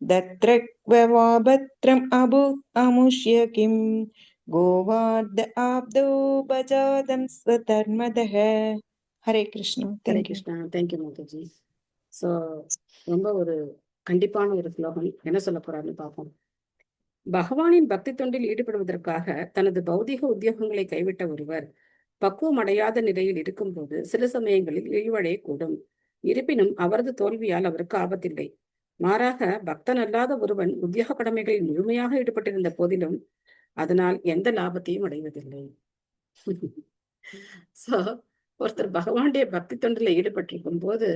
தத்ரக்வவாபத்ரம் அபூத் அமுஷ்ய கிம் கோவார்த ஆப்தோ பஜாதம் ஸ்வதர்மதஹ. ஹரே கிருஷ்ணா. ஹரே கிருஷ்ணா. தேங்க்யூ மாதாஜி. ஸோ ரொம்ப ஒரு கண்டிப்பான ஒரு ஸ்லோகம். என்ன சொல்ல போறாருன்னு பார்ப்போம். பகவானின் பக்தி தொண்டில் ஈடுபடுவதற்காக தனது பௌதிக உத்தியோகங்களை கைவிட்ட ஒருவர் பக்குவம் அடையாத நிலையில் இருக்கும்போது சில சமயங்களில் இழிவடையக்கூடும். இருப்பினும் அவரது தோல்வியால் அவருக்கு ஆபத்தில்லை. மாறாக பக்தன் அல்லாத ஒருவன் உத்தியோக கடமைகளில் முழுமையாக ஈடுபட்டிருந்த போதிலும் அதனால் எந்த லாபத்தையும் அடைவதில்லை. சோ ஒருத்தர் பகவானுடைய பக்தி தொண்டில் ஈடுபட்டிருக்கும் போது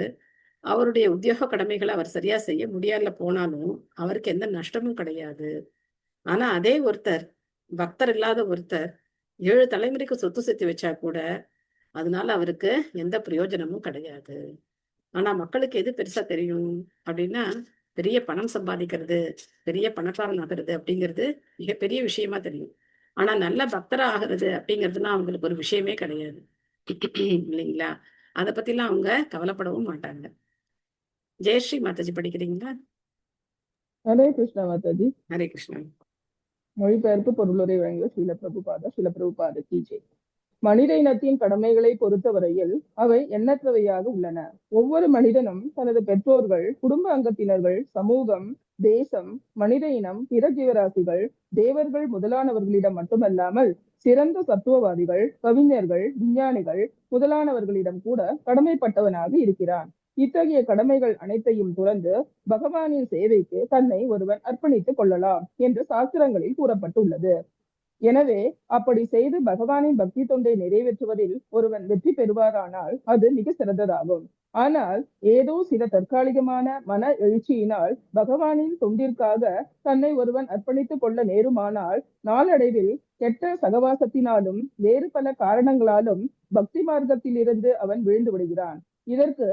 அவருடைய உத்தியோக கடமைகளை அவர் சரியா செய்ய முடியாத போனாலும் அவருக்கு எந்த நஷ்டமும் கிடையாது. ஆனா அதே ஒருத்தர் பக்தர் இல்லாத ஒருத்தர் 7 தலைமுறைக்கு சொத்து சேர்த்து வச்சா கூட அதனால அவருக்கு எந்த பிரயோஜனமும் கிடையாது. ஆனா மக்களுக்கு எது பெருசா தெரியும் அப்படின்னா பெரிய பணம் சம்பாதிக்கிறது, பெரிய பணக்காரன் ஆகிறது அப்படிங்கிறது மிகப்பெரிய விஷயமா தெரியும். ஆனா நல்ல பக்தரா ஆகிறது அப்படிங்கிறதுலாம் அவங்களுக்கு ஒரு விஷயமே கிடையாது. இல்லைங்களா? அதை பத்திலாம் அவங்க கவலைப்படவும் மாட்டாங்க. ஜெயஸ்ரீ மாதாஜி படிக்கிறீங்களா? ஹரே கிருஷ்ணா மாதாஜி. ஹரே கிருஷ்ணா. மொழிபெயர்ப்பு பொருளுரை வழங்கிய ஸ்ரீல பிரபுபாத கி ஜெய். மனித இனத்தின் கடமைகளை பொறுத்தவரையில் அவை எண்ணற்றவையாக உள்ளன. ஒவ்வொரு மனிதனும் தனது பெற்றோர்கள், குடும்ப அங்கத்தினர்கள், சமூகம், தேசம், மனித இனம், பிற ஜீவராசிகள், தேவர்கள் முதலானவர்களிடம் மட்டுமல்லாமல் சிறந்த சத்துவவாதிகள், கவிஞர்கள், விஞ்ஞானிகள் முதலானவர்களிடம் கூட கடமைப்பட்டவனாக இருக்கிறான். இத்தகைய கடமைகள் அனைத்தையும் துறந்து பகவானின் சேவைக்கு தன்னை ஒருவன் அர்ப்பணித்துக் கொள்ளலாம் என்று சாஸ்திரங்களில் கூறப்பட்டுள்ளது. எனவே அப்படி செய்து பகவானின் பக்தி தொண்டை நிறைவேற்றுவதில் ஒருவன் வெற்றி பெறுவாரானால் அது மிக சிறந்ததாகும். ஆனால் ஏதோ சில தற்காலிகமான மன எழுச்சியினால் பகவானின் தொண்டிற்காக தன்னை ஒருவன் அர்ப்பணித்துக் கொள்ள நேருமானால் நாளடைவில் கெட்ட சகவாசத்தினாலும் வேறு பல காரணங்களாலும் பக்தி மார்க்கத்திலிருந்து அவன் விழுந்து விடுகிறான். இதற்கு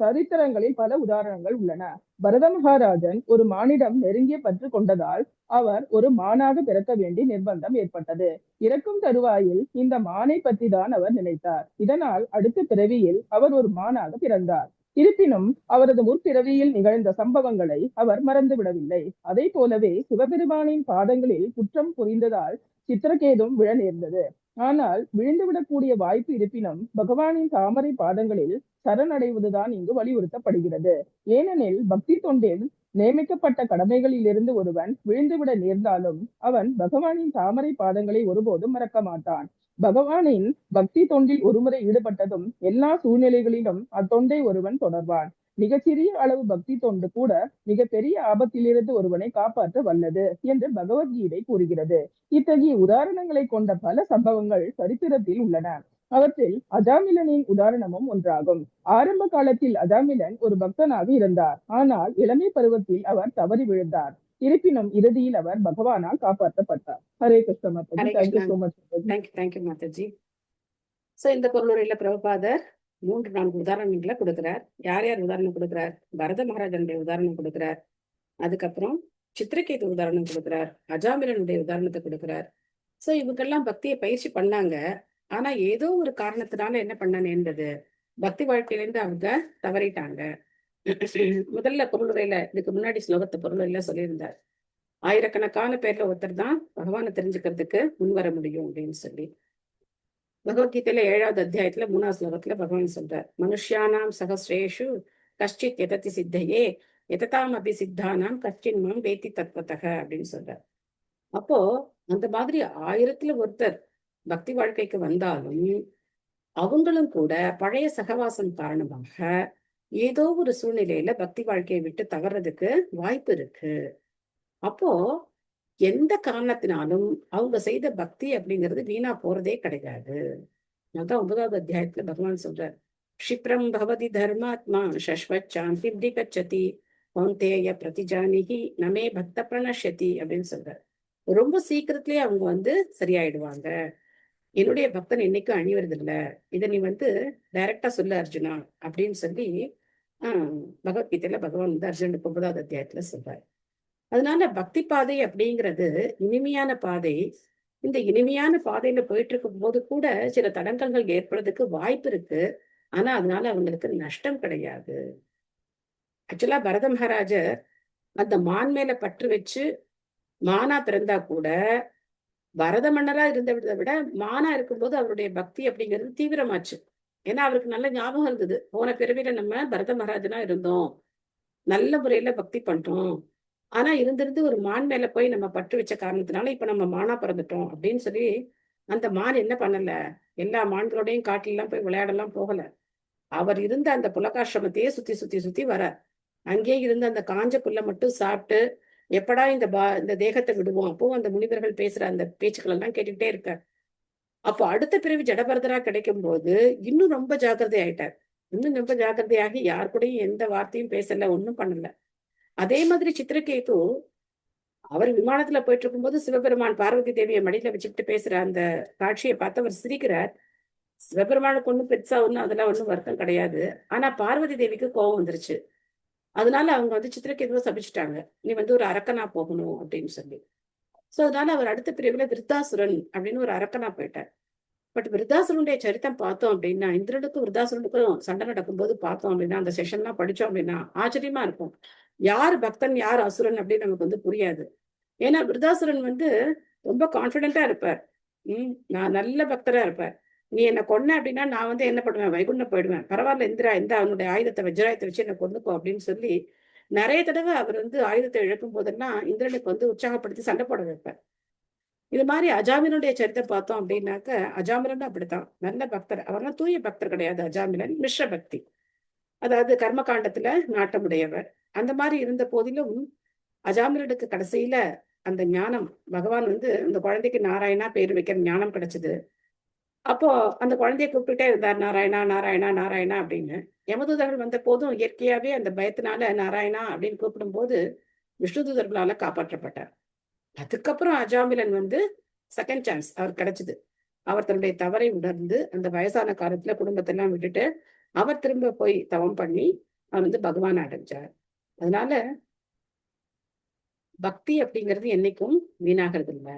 சரித்திரங்களில் பல உதாரணங்கள் உள்ளன. பரத மகாராஜன் ஒரு மானிடம் நெருங்கிய பற்று கொண்டதால் அவர் ஒரு மானாக பிறக்க வேண்டிய நிர்பந்தம் ஏற்பட்டது. இறக்கும் தருவாயில் இந்த மானை பற்றி தான் அவர் நினைத்தார். இதனால் அடுத்த பிறவியில் அவர் ஒரு மானாக பிறந்தார். இருப்பினும் அவரது முற்பிறவியில் நிகழ்ந்த சம்பவங்களை அவர் மறந்துவிடவில்லை. அதை போலவே சிவபெருமானின் பாதங்களில் குற்றம் புரிந்ததால் சித்திரகேதும் விழ நேர்ந்தது. ஆனால் விழுந்துவிடக்கூடிய வாய்ப்பு இருப்பினும் பகவானின் தாமரை பாதங்களில் சரணடைவதுதான் இங்கு வலியுறுத்தப்படுகிறது. ஏனெனில் பக்தி தொண்டில் நியமிக்கப்பட்ட கடமைகளிலிருந்து ஒருவன் விழுந்துவிட நேர்ந்தாலும் அவன் பகவானின் தாமரை பாதங்களை ஒருபோதும் மறக்க மாட்டான். பகவானின் பக்தி தொண்டில் ஒருமுறை ஈடுபட்டதும் எல்லா சூழ்நிலைகளிலும் அத்தொண்டை ஒருவன் தொடர்வான். மிகச்சிறிய அளவு பக்தி தொண்டு கூட மிக பெரிய ஆபத்திலிருந்து ஒருவனை காப்பாற்ற வல்லது என்று பகவத்கீதை கூறுகிறது. இத்தகைய உதாரணங்களை கொண்ட பல சம்பவங்கள் சரித்திரத்தில் உள்ளன. அவற்றில் அஜாமிலனின் உதாரணமும் ஒன்றாகும். ஆரம்ப காலத்தில் அஜாமிலன் ஒரு பக்தனாக இருந்தார். ஆனால் இளமை பருவத்தில் அவர் தவறி விழுந்தார். இருப்பினும் இறுதியில் அவர் பகவானால் காப்பாற்றப்பட்டார். Hare Krishna Mataji. Thank you so much. Thank you Mataji. So இந்த பொருளுரையில பிரபுபாதர் 3-4 உதாரணங்களை கொடுக்கிறார். யார் யார் உதாரணம் கொடுக்கிறார்? பரத மகாராஜனுடைய உதாரணம் கொடுக்கிறார். அதுக்கப்புறம் சித்திரகேது உதாரணம் கொடுக்கிறார். அஜாமிலனுடைய உதாரணத்தை கொடுக்கிறார். சோ இவங்கெல்லாம் பக்தியை பயிற்சி பண்ணாங்க. ஆனா ஏதோ ஒரு காரணத்தினால என்ன பண்ண நேர்ந்தது? பக்தி வாழ்க்கையிலேருந்து அவங்க தவறிட்டாங்க. முதல்ல பொருளுரையில இதுக்கு முன்னாடி ஸ்லோகத்தை பொருளுரையில சொல்லியிருந்தார். ஆயிரக்கணக்கான பேர்ல ஒருத்தர் தான் பகவானை தெரிஞ்சுக்கிறதுக்கு முன்வர முடியும் அப்படின்னு சொல்லி. பகவத்கீதையில 7வது அத்தியாயத்துல 3வது ஸ்லோகத்துல பகவான் சொல்றார், மனுஷ்யானாம் சகஸ்ரேஷு கஷ்டித் எதத்தி சித்தையே எததாம் அபி சித்தானாம் கஷ்டின் மாம் வேத்தி தத்வதக அப்படின்னு சொல்றார். அப்போ அந்த மாதிரி 1000த்துல ஒருத்தர் பக்தி வாழ்க்கைக்கு வந்தாலும் அவங்களும் கூட பழைய சகவாசம் காரணமாக ஏதோ ஒரு சூழ்நிலையில பக்தி வாழ்க்கையை விட்டு தவறதுக்கு வாய்ப்பு இருக்கு. அப்போ எந்த காரணத்தினாலும் அவங்க செய்த பக்தி அப்படிங்கிறது வீணா போறதே கிடையாது. அதான் 9வது அத்தியாயத்துல பகவான் சொல்றார், க்ஷிப்ரம் பவதி தர்மாத்மா சஸ்வத் சாந்தி கச்சதி கௌந்தேய பிரதிஜானிகி நமே பக்த பிரணஷ்யதி அப்படின்னு சொல்றார். ரொம்ப சீக்கிரத்திலேயே அவங்க சரியாயிடுவாங்க. என்னுடைய பக்தன் என்னைக்கும் அழிவறது இல்ல, இதை நீ டைரக்டா சொல்லு அர்ஜுனா அப்படின்னு சொல்லி பகவத்கீதையில பகவான் அர்ஜுனுக்கு 9வது அத்தியாயத்துல சொல்றாரு. அதனால பக்தி பாதை அப்படிங்கிறது இனிமையான பாதை. இந்த இனிமையான பாதையில போயிட்டு இருக்கும் போது கூட சில தடங்கல்கள் ஏற்படுறதுக்கு வாய்ப்பு இருக்கு. ஆனா அதனால அவங்களுக்கு நஷ்டம் கிடையாது. ஆக்சுவலா பரத மகாராஜர் அந்த மான் மேல பற்று வச்சு மானா பிறந்தா கூட பரத மன்னரா இருந்ததை விட மானா இருக்கும்போது அவருடைய பக்தி அப்படிங்கிறது தீவிரமாச்சு. ஏன்னா அவருக்கு நல்ல ஞாபகம் இருந்தது, போன பிறவில நம்ம பரத மகாராஜனா இருந்தோம், நல்ல முறையில பக்தி பண்றோம். ஆனா இருந்திருந்து ஒரு மான் மேல போய் நம்ம பற்று வச்ச காரணத்தினால இப்ப நம்ம மானா பிறந்துட்டோம் அப்படின்னு சொல்லி அந்த மான் என்ன பண்ணல, எல்லா மான்களோடையும் காட்டிலாம் போய் விளையாடலாம் போகல. அவர் இருந்த அந்த புலகாசிரமத்தையே சுத்தி சுத்தி சுத்தி வர, அங்கேயே இருந்து அந்த காஞ்ச புல்லை மட்டும் சாப்பிட்டு எப்படா இந்த தேகத்தை விடுவோம், அப்போ அந்த முனிவர்கள் பேசுற அந்த பேச்சுக்கள் எல்லாம் கேட்டுக்கிட்டே இருக்க. அப்போ அடுத்த பிறவி ஜடபரதரா கிடைக்கும் போது இன்னும் ரொம்ப ஜாக்கிரதை ஆயிட்டார். இன்னும் ரொம்ப ஜாக்கிரதையாகி யார் கூடயும் எந்த வார்த்தையும் பேசல, ஒண்ணும் பண்ணல. அதே மாதிரி சித்திரகேது அவர் விமானத்துல போயிட்டு இருக்கும்போது சிவபெருமான் பார்வதி தேவியை மடியில வச்சுக்கிட்டு பேசுற அந்த காட்சியை பார்த்து அவர் சிரிக்கிறார். சிவபெருமானுக்கு ஒண்ணும் பெருசா ஒண்ணும் அதெல்லாம் ஒண்ணும் வருத்தம் கிடையாது. ஆனா பார்வதி தேவிக்கு கோபம் வந்துருச்சு. அதனால அவங்க வந்து சித்திரகேதுவை சபிச்சுட்டாங்க, நீ வந்து ஒரு அரக்கனா போகணும் அப்படின்னு சொல்லி. சோ அதனால அவர் அடுத்த பிரிவுல விருத்தாசுரன் அப்படின்னு ஒரு அரக்கனா போயிட்டார். பட் விருத்தாசுரனுடைய சரித்தம் பார்த்தோம் அப்படின்னா, இந்திரனுக்கும் விருத்தாசுரனுக்கும் சண்டை நடக்கும்போது பார்த்தோம் அப்படின்னா, அந்த செஷன்லாம் படிச்சோம் அப்படின்னா ஆச்சரியமா இருக்கும். யார் பக்தன் யார் அசுரன் அப்படின்னு நமக்கு வந்து புரியாது. ஏன்னா விருத்தாசுரன் வந்து ரொம்ப கான்பிடென்டா இருப்பார். நான் நல்ல பக்தரா இருப்பார். நீ என்ன கொன்ன அப்படின்னா நான் வந்து என்ன பண்ணுவேன், வைகுண்டம் போயிடுவேன். பரவாயில்ல இந்திரா, இந்த அவனுடைய ஆயுதத்தை வஜ்ராயத்தை வச்சு என்ன கொண்டுக்கோ அப்படின்னு சொல்லி நிறைய தடவை அவர் வந்து ஆயுதத்தை இழக்கும் போதெல்லாம் இந்திரனுக்கு வந்து உற்சாகப்படுத்தி சண்டை போட வைப்பார். இது மாதிரி அஜாமிலனுடைய சரித்தை பார்த்தோம் அப்படின்னாக்க, அஜாமிலன் அப்படித்தான் நல்ல பக்தர். அவர்லாம் தூய பக்தர் கிடையாது. அஜாமிலன் மிஸ்ர பக்தி, அதாவது கர்மகாண்டத்துல நாட்டமுடையவர். அந்த மாதிரி இருந்த போதிலும் அஜாமிலனுக்கு கடைசியில அந்த ஞானம், பகவான் வந்து அந்த குழந்தைக்கு நாராயணா பேர் வைக்கிற ஞானம் கிடைச்சது. அப்போ அந்த குழந்தைய கூப்பிட்டுட்டே இருந்தார், நாராயணா நாராயணா நாராயணா அப்படின்னு. யமதூதர்கள் வந்த போதும் இயற்கையாவே அந்த பயத்தினால நாராயணா அப்படின்னு கூப்பிடும் போது விஷ்ணு தூதர்களால காப்பாற்றப்பட்டார். அதுக்கப்புறம் அஜாமிலன் வந்து செகண்ட் சான்ஸ் அவர் கிடைச்சது. அவர் தன்னுடைய தவறை உணர்ந்து அந்த வயசான காலத்துல குடும்பத்தெல்லாம் விட்டுட்டு அவர் திரும்ப போய் தவம் பண்ணி அவர் வந்து பகவான் அடைஞ்சார். அதனால பக்தி அப்படிங்கிறது என்னைக்கும் வீணாகிறது இல்ல.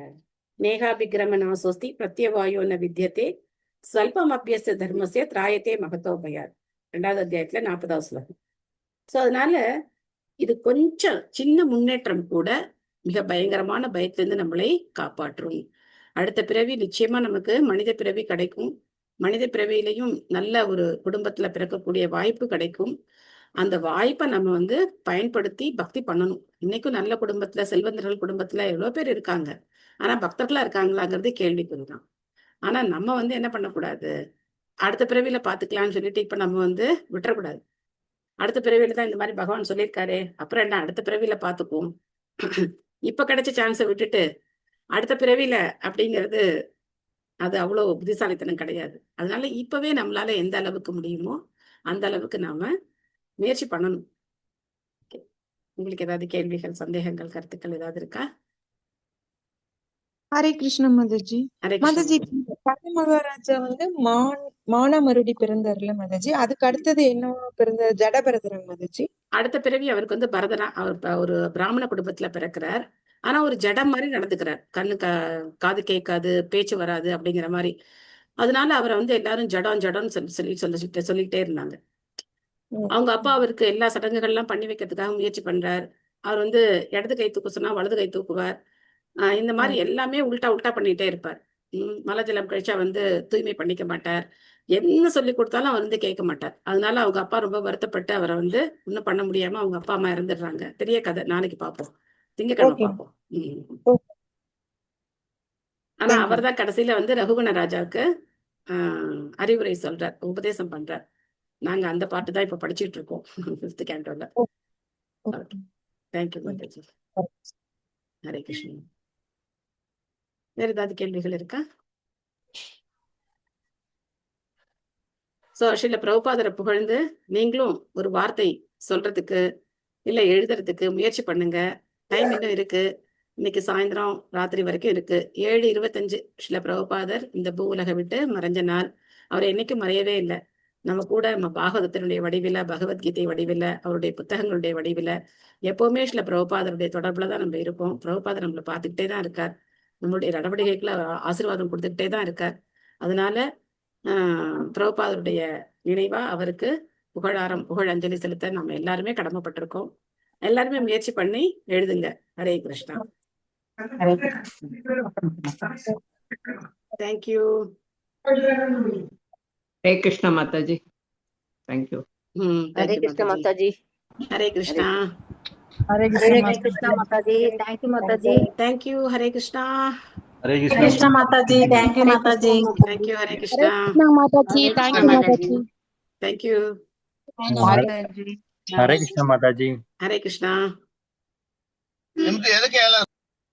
நேகாபிகிரம நாசோஸ்தி பிரத்யவாயோ ந வித்யதே ஸ்வல்பம் அபியஸ்ய தர்மஸ்ய திராயத்தே மகத்தோபயாத். 2வது அத்தியாயத்துல 40வது ஸ்லோகம். சோ அதனால இது கொஞ்சம் சின்ன முன்னேற்றம் கூட மிக பயங்கரமான பயத்திலிருந்து நம்மளை காப்பாற்றும். அடுத்த பிறவி நிச்சயமா நமக்கு மனித பிறவி கிடைக்கும். மனித பிறவியிலையும் நல்ல ஒரு குடும்பத்துல பிறக்கக்கூடிய வாய்ப்பு கிடைக்கும். அந்த வாய்ப்பை நம்ம வந்து பயன்படுத்தி பக்தி பண்ணணும். இன்னைக்கும் நல்ல குடும்பத்துல, செல்வந்தர்கள் குடும்பத்துல எவ்வளவு பேர் இருக்காங்க. ஆனா பக்தர்களா இருக்காங்களாங்கிறது கேள்விக்குறிதான். ஆனா நம்ம வந்து என்ன பண்ணக்கூடாது, அடுத்த பிறவியில பாத்துக்கலாம்னு சொல்லிட்டு இப்ப நம்ம வந்து விட்டுறக்கூடாது. அடுத்த பிறவியில தான் இந்த மாதிரி பகவான் சொல்லியிருக்காரு, அப்புறம் என்ன அடுத்த பிறவியில பாத்துக்குவோம். இப்ப கிடைச்ச சான்ஸை விட்டுட்டு அடுத்த பிறவியில அப்படிங்கிறது அது அவ்வளவு புத்திசாலித்தனம் கிடையாது. அதனால இப்பவே நம்மளால எந்த அளவுக்கு முடியுமோ அந்த அளவுக்கு நாம முயற்சி பண்ணணும். உங்களுக்கு ஏதாவது கேள்விகள், சந்தேகங்கள், கருத்துக்கள் ஏதாவது இருக்கா? ஹரே கிருஷ்ண மாதாஜி. ஹரே மாதாஜி, கிருஷ்ணா. பரத மகாராஜா வந்து மானாமருடி பிறந்தார்ல மாதாஜி, அதுக்கு அடுத்தது என்ன பிறந்த ஜடபரதரன் மாதாஜி? அடுத்த பிறவி அவருக்கு வந்து பரதனா, அவர் ஒரு பிராமண குடும்பத்துல பிறக்கிறார். ஆனா ஒரு ஜடம் மாதிரி நடந்துக்கிறார். கண்ணு காது கேட்காது, பேச்சு வராது அப்படிங்கிற மாதிரி. அதனால அவரை வந்து எல்லாரும் ஜடம் ஜடம்னு சொல்லிட்டே இருந்தாங்க. அவங்க அப்பா அவருக்கு எல்லா சடங்குகள்லாம் பண்ணி வைக்கிறதுக்காக முயற்சி பண்றார். அவர் வந்து இடது கை தூக்க சொன்னா வலது கை தூக்குவார். இந்த மாதிரி எல்லாமே உல்டா பண்ணிட்டே இருப்பார். மலஜலம் கழிச்சா வந்து தூய்மை பண்ணிக்க மாட்டார். என்ன சொல்லி கொடுத்தாலும் அவர் வந்து கேட்க மாட்டார். அதனால அவங்க அப்பா ரொம்ப வருத்தப்பட்டு அவரை வந்து இன்னும் பண்ண முடியாம அவங்க அப்பா அம்மா இறந்துடுறாங்க. பெரிய கதை, நாளைக்கு பார்ப்போம், திங்கக்கிழமை பார்ப்போம். ஆனா அவர் தான் கடைசியில வந்து ரகுகண ராஜாவுக்கு அறிவுரை சொல்றார், உபதேசம் பண்றார். நாங்க அந்த பாட்டு தான் இப்ப படிச்சுட்டு இருக்கோம் 5th கேண்டோல. தேங்க்யூ மாதாஜி. ஹரே கிருஷ்ணா. வேற ஏதாவது கேள்விகள் இருக்கா? சோ ஸ்ரீல பிரபுபாதரை புகழ்ந்து நீங்களும் ஒரு வார்த்தை சொல்றதுக்கு இல்ல எழுதுறதுக்கு முயற்சி பண்ணுங்க. டைம் இன்னும் இருக்கு. இன்னைக்கு சாயந்தரம் ராத்திரி வரைக்கும் இருக்கு. 7:25 ஸ்ரீல பிரபுபாதர் இந்த பூ உலக விட்டு மறைஞ்ச நாள். அவர் என்னைக்கும் மறையவே இல்லை. நம்ம கூட நம்ம பாகவதத்தினுடைய வடிவில, பகவத்கீதை வடிவில, அவருடைய புத்தகங்களுடைய வடிவில எப்பவுமே ஸ்ரீல பிரபுபாதருடைய தொடர்புல தான் நம்ம இருப்போம். பிரபுபாதர் நம்மளை பார்த்துக்கிட்டே தான் இருக்கார். நம்மளுடைய நடவடிக்கைகளை ஆசீர்வாதம் கொடுத்துக்கிட்டே தான் இருக்கார். அதனால பிரபுபாதருடைய நினைவா அவருக்கு புகழாரம், புகழ் அஞ்சலி செலுத்த நம்ம எல்லாருமே கடமைப்பட்டிருக்கோம். எல்லாருமே முயற்சி பண்ணி எழுதுங்க. Hare Krishna. Thank you. Hare Krishna Mataji. Thank you. Hare Krishna Mataji. Hare Krishna. Hare Krishna Mataji. Thank you Mataji. Thank you. Hare Krishna. Hare Krishna Mataji. Thank you Mataji. Thank you. Hare Krishna. Mataji. Thank you Mataji. Thank you. Hare Krishna Mataji. Hare Krishna.